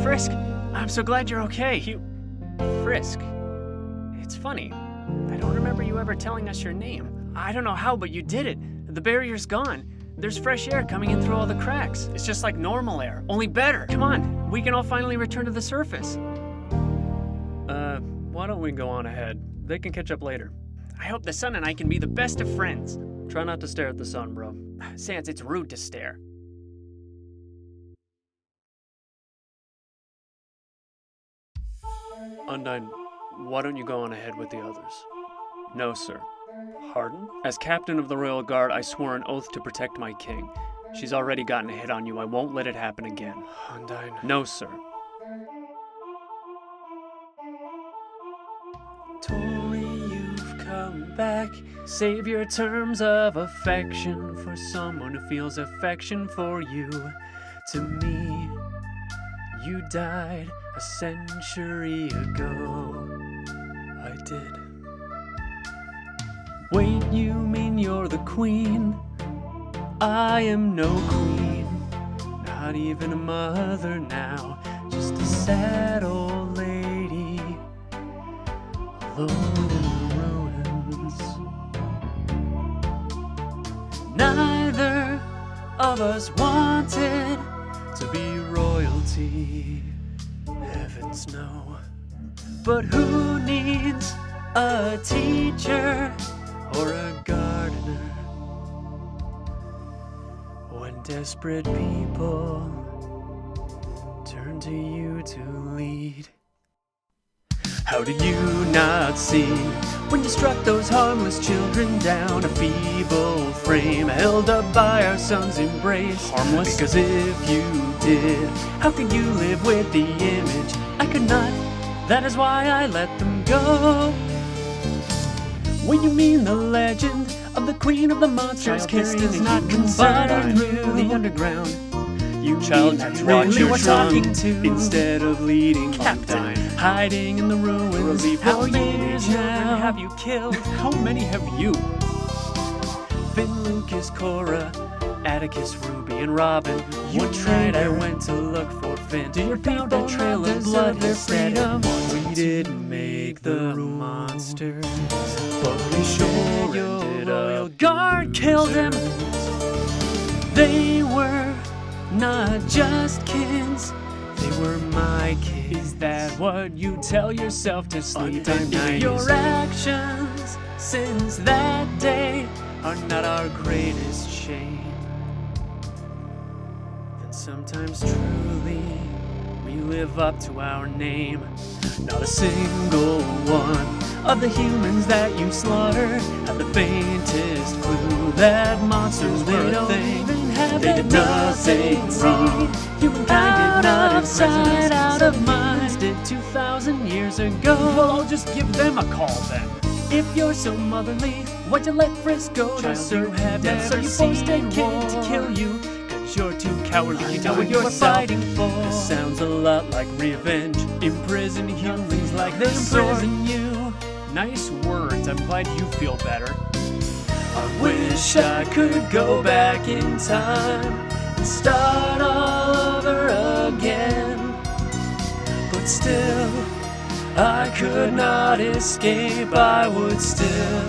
Frisk, I'm so glad you're okay. Frisk. It's funny. I don't remember you ever telling us your name. I don't know how, but you did it. The barrier's gone. There's fresh air coming in through all the cracks. It's just like normal air, only better. Come on, we can all finally return to the surface. Why don't we go on ahead? They can catch up later. I hope the sun and I can be the best of friends. Try not to stare at the sun, bro. Sans, it's rude to stare. Undyne, why don't you go on ahead with the others? No, sir. Pardon? As captain of the Royal Guard, I swore an oath to protect my king. She's already gotten a hit on you. I won't let it happen again. Undyne. No, sir. Tori, you've come back. Save your terms of affection for someone who feels affection for you. To me, you died a century ago. I did. Wait, you mean you're the queen? I am no queen, not even a mother now, just a sad old lady, alone in the ruins. Neither of us wanted to be royalty, heavens no. But who needs a teacher or a gardener when desperate people turn to you to lead? How did you not see when you struck those harmless children down? A feeble frame held up by our son's embrace. Harmless? Because if you did, how could you live with the image? I could not. That is why I let them go. When you mean the legend of the queen of the monsters, Child, this carrying does a not human concern body you. through the underground. You Child, need that's to what really you're we're talking talking to, instead of leading Captain. Undyne, hiding in the ruins. Relief. How How many many children now? have you killed? How many have you? Finn, Lucas, Cora, Atticus, Ruby, and Robin. You One night I traitor. went to look for Finn. Do your Found people a trail not of blood, deserve their instead. freedom? We didn't make the monsters, but we Yeah, sure your ended royal up guard killed him. losers. They were not just kids, they were my kids. Is that what you tell yourself to sleep at night? Your actions since that day are not our greatest shame. Then sometimes truly we live up to our name. Not a single one of the humans that you slaughtered had the faintest clue that monsters were a thing. They did nothing wrong. Humankind did not have sight, presence. out of Some mind. humans did 2,000 years ago. Well, I'll just give them a call then. If you're so motherly, why'd you let Frisco to Child, serve you have death? So never you forced a seen kid war. to kill you, 'cause you're too cowardly. You know what you're you're fighting for. This sounds a lot like revenge. Imprison humans like They this sword. imprison you. Nice words, I'm glad you feel better. I wish I could go back in time and start all over again. But still, I could not escape. I would still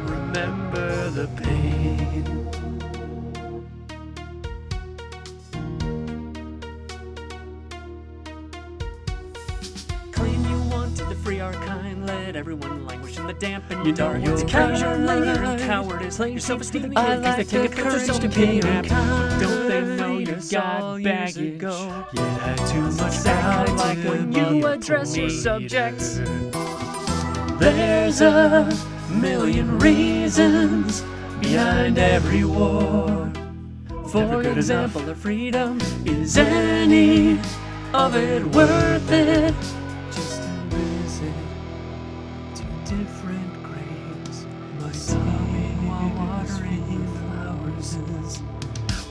remember the pain. Claim you wanted to free our kind, let everyone languish in the damp and You know dark. you're It's cowardly right. and cowardice. Your self-esteem I I like like the the courage courage to to be kidnap. kind. Don't they know you Yes, all got years baggage? ago. You had too much Sound baggage like when a you meat address your leader. subjects. There's a million reasons behind every war. Never For good example, enough. of freedom, is any of it worth it? Just to visit two different graves, sobbing while watering flowers.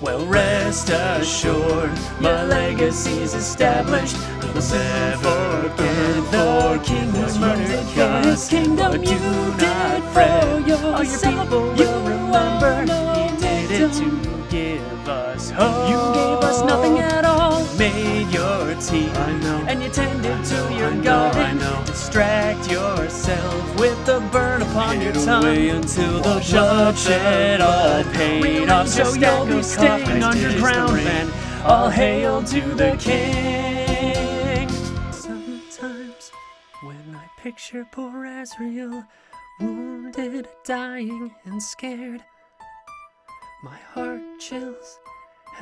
Well, rest assured, my legacy's established. We'll never forget the king who murdered for his kingdom. But You do did not it fret. for All your yourself. people You will remember. He did it to give us hope. you gave us nothing at all. Made your tea. I know. And you tended to your I know, garden. I know. Distract yourself with the burn upon your Hid tongue. away until the Wash up bloodshed the all blood. paid Real off. so The you'll stack be of staying coffins underground is the then. ring. All hail to the king. Sometimes when I picture poor Azrael, wounded, dying, and scared, my heart chills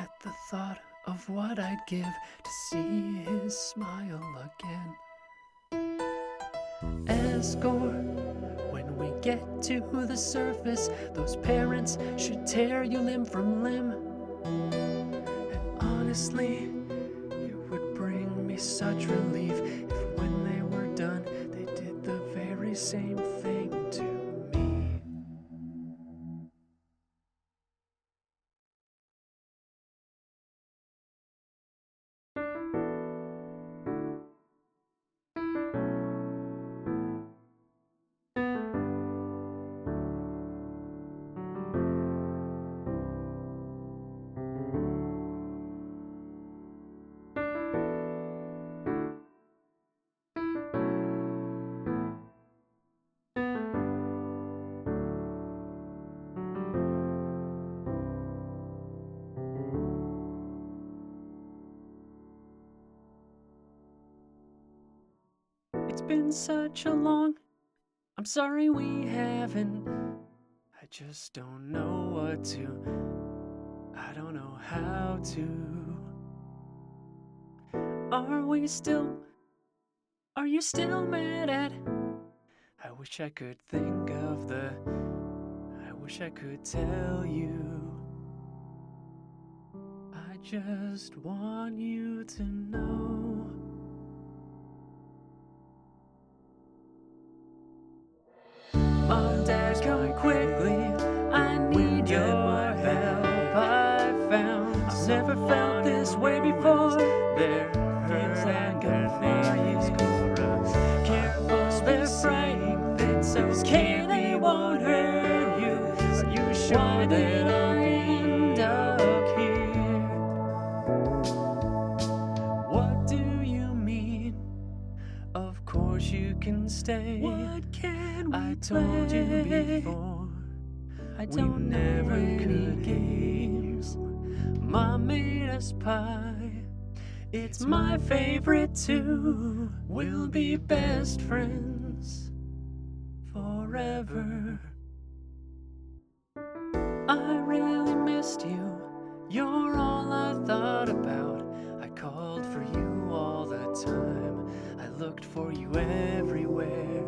at the thought of what I'd give to see his smile again. Escort, when we get to the surface, those parents should tear you limb from limb. And honestly, it would bring me such relief if when they were done, they did the very same thing to me. It's been such a long, I'm sorry we haven't. I just don't know what to, I don't know how to. Are you still mad at? I wish I could think of I wish I could tell you. I just want you to know. Mom, Dad, come quickly. I need your help. I found I've never felt this way before. There feels like a fire. Careful, they're frightening. It's okay, they won't hurt you. Are you sure that I'll end up here? What do you mean? Of course you can stay. What can we I told you before. I don't never could games. Mom made us pie. It's my favorite too. We'll be best friends forever. I really missed you. You're all I thought about. I called for you all the time. I looked for you everywhere.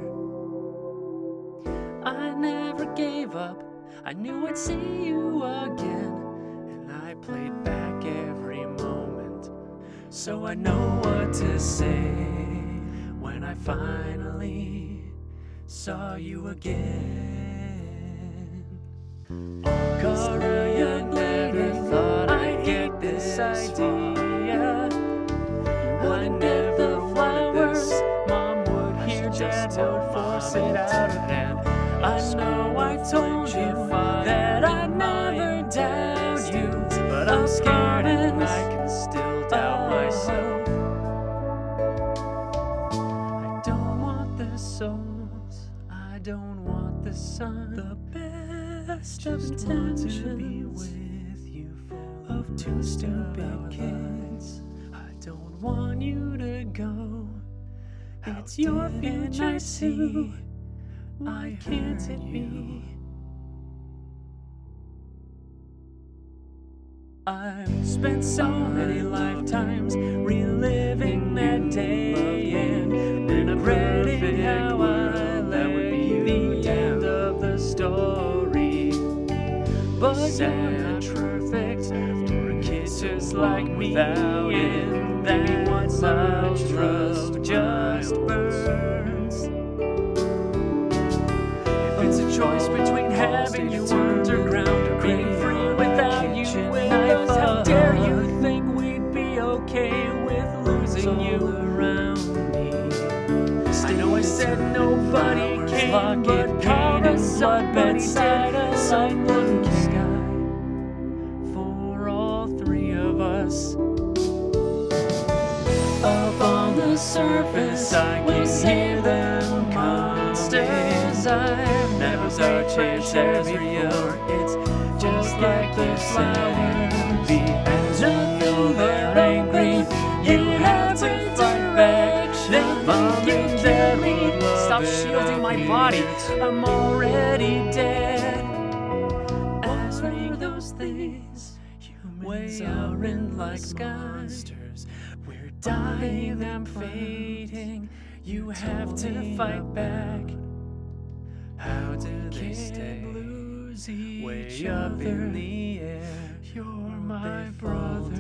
I never gave up. I knew I'd see you again. And I played back every moment so I know what to say when I finally saw you again. Cara, you never thought I'd get this idea. I never wanted this. Mom would hear, Dad would force it out of hand. I know I told you that I'd never doubt you, but I'm scared and I can still doubt myself. I don't want the souls, I don't want the sun. The best of intentions to be with you full of two stupid kids. I don't want you to go. It's your future I see. Why can't it be? I've spent so many lifetimes reliving that day and regretting how I let you the end of the story. But you're not perfect after a kid just like me, and that much trust just burns. If it's a choice between having you underground or being free without you in us, how dare you think we'd be okay with losing you around me? I know I said nobody came, but Cara, somebody did. Someone sky for all three of us. Up on the surface, I can hear them monsters. I've never been chance before. It's just like the flowers. Be as you know they're angry, you have to fight back. Then Mom and Dad would stop shielding my body. I'm already dead. As for those things, humans are in like monsters. We're dying, them fading. You have to fight back. How do they stay way up in the air? You're my brother.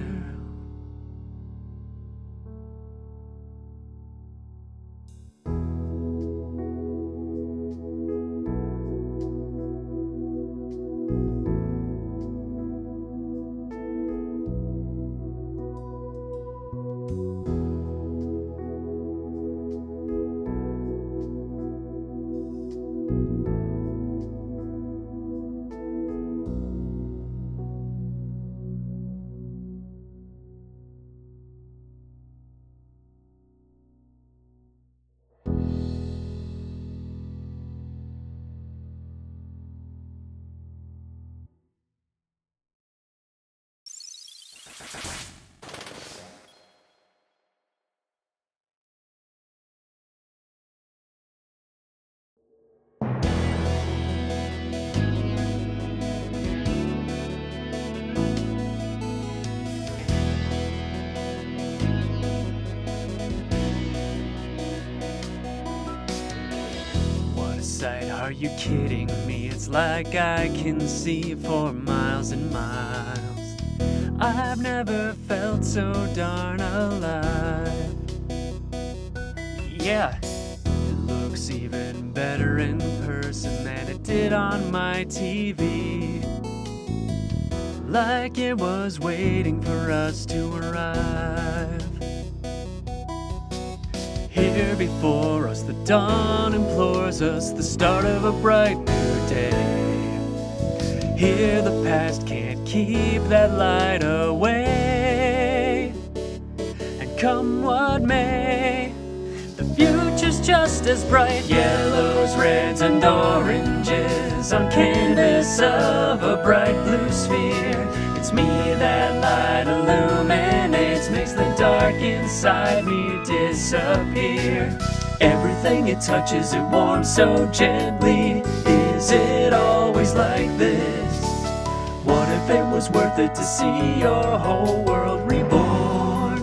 Are you kidding me? It's like I can see for miles and miles. I've never felt so darn alive. Yeah, it looks even better in person than it did on my TV. Like it was waiting for us to arrive. Here before us, the dawn implores us, the start of a bright new day. Here the past can't keep that light away. And come what may, the future's just as bright. Yellows, reds, and oranges on canvas of a bright blue sphere. It's me that light illuminates, makes the dark inside me disappear. Everything it touches, it warms so gently. Is it always like this? What if it was worth it to see your whole world reborn?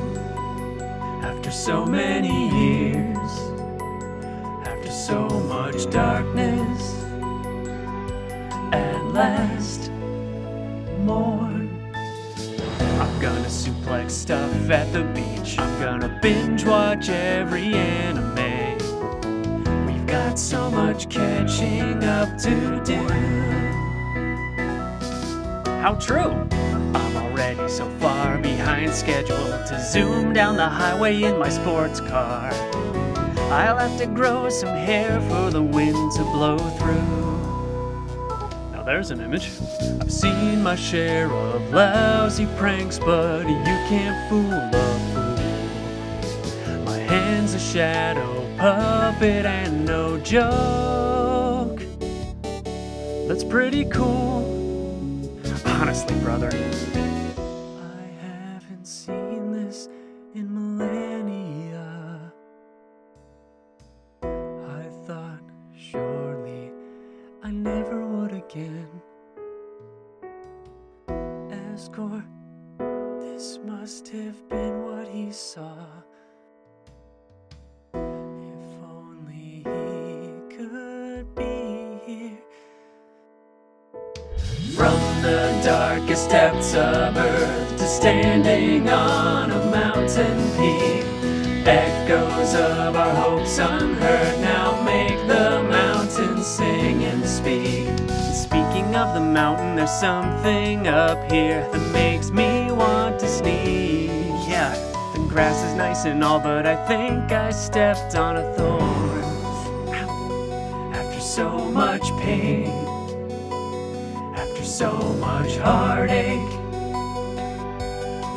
After so many years, after so much darkness, at last, Morn. I'm gonna suplex stuff at the beach. I'm gonna binge watch every anime. We've got so much catching up to do. How true! I'm already so far behind schedule to zoom down the highway in my sports car. I'll have to grow some hair for the wind to blow through. Now there's an image. I've seen my share of lousy pranks, but you can't fool a fool. My hand's a shadow puppet and no joke. That's pretty cool. Honestly, brother, I haven't seen this in millennia. I thought surely I never would again. Ascor, this must have been what he saw. If only he could be here. From the darkest depths of earth to standing on a mountain peak, echoes of our hopes unheard now make the mountain sing and speak. Speaking of the mountain, there's something up here that makes me want to sneeze. Yeah, the grass is nice and all, but I think I stepped on a thorn. Ow. After so much pain, after so much heartache,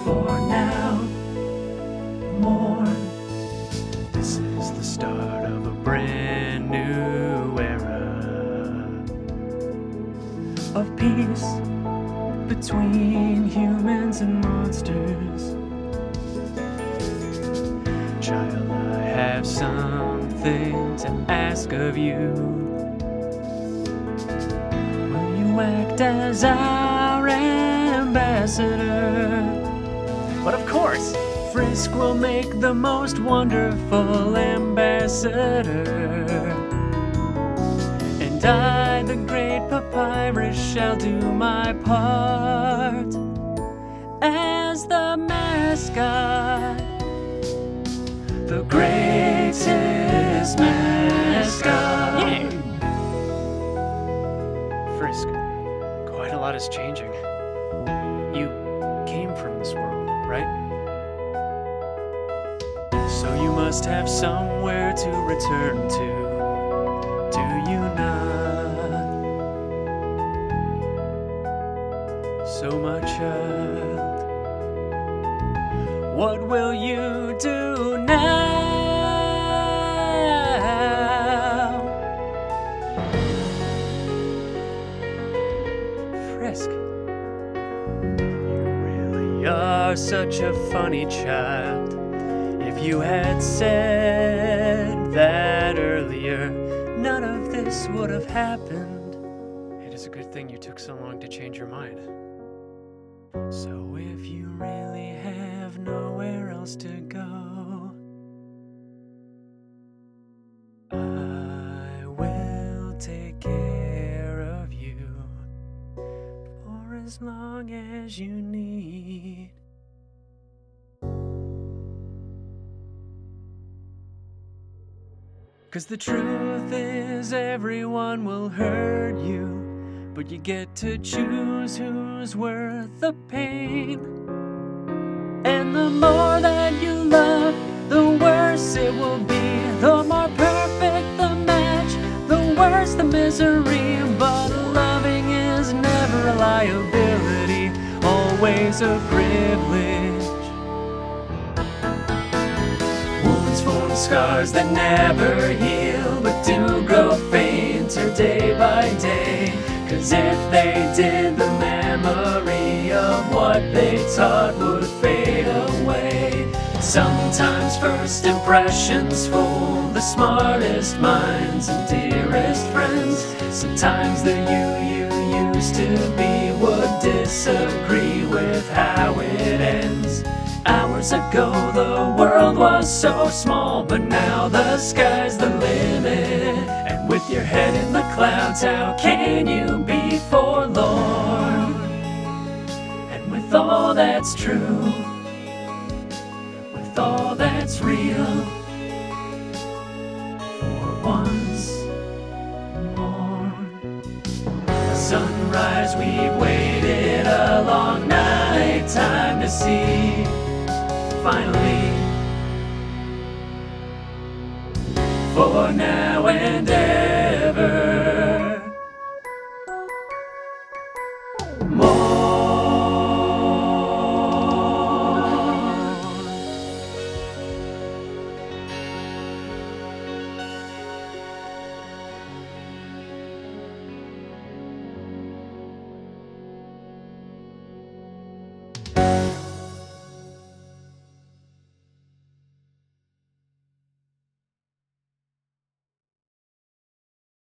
for now, Morn. This is the start of a brand new era of peace between humans and monsters. Child, I have something to ask of you. Act as our ambassador. But of course, Frisk will make the most wonderful ambassador. And I, the great Papyrus, shall do my part as the mascot, the greatest mascot. Yeah. Frisk, quite a lot is changing. You came from this world, right? So you must have somewhere to return to, do you not? So my child, what will you do now? Frisk, you really are such a funny child. If you had said that earlier, none of this would have happened. It is a good thing you took so long to change your mind. So if you really have nowhere else to go, I will take care of you for as long as you need. Cause the truth is everyone will hurt you, but you get to choose who's worth the pain. And the more that you love, the worse it will be. The more perfect the match, the worse the misery. But loving is never a liability, always a privilege. Wounds form scars that never heal, but do grow fainter day by day. Cause if they did, the memory of what they taught would fade away. Sometimes first impressions fool the smartest minds and dearest friends. Sometimes the you used to be would disagree with how it ends. Hours ago the world was so small, but now the sky's the limit. And with your head in the clouds, how can you be forlorn? And with with all that's true, with all that's real. For once more, a sunrise we've waited a long night time to see. Finally, for now and ever.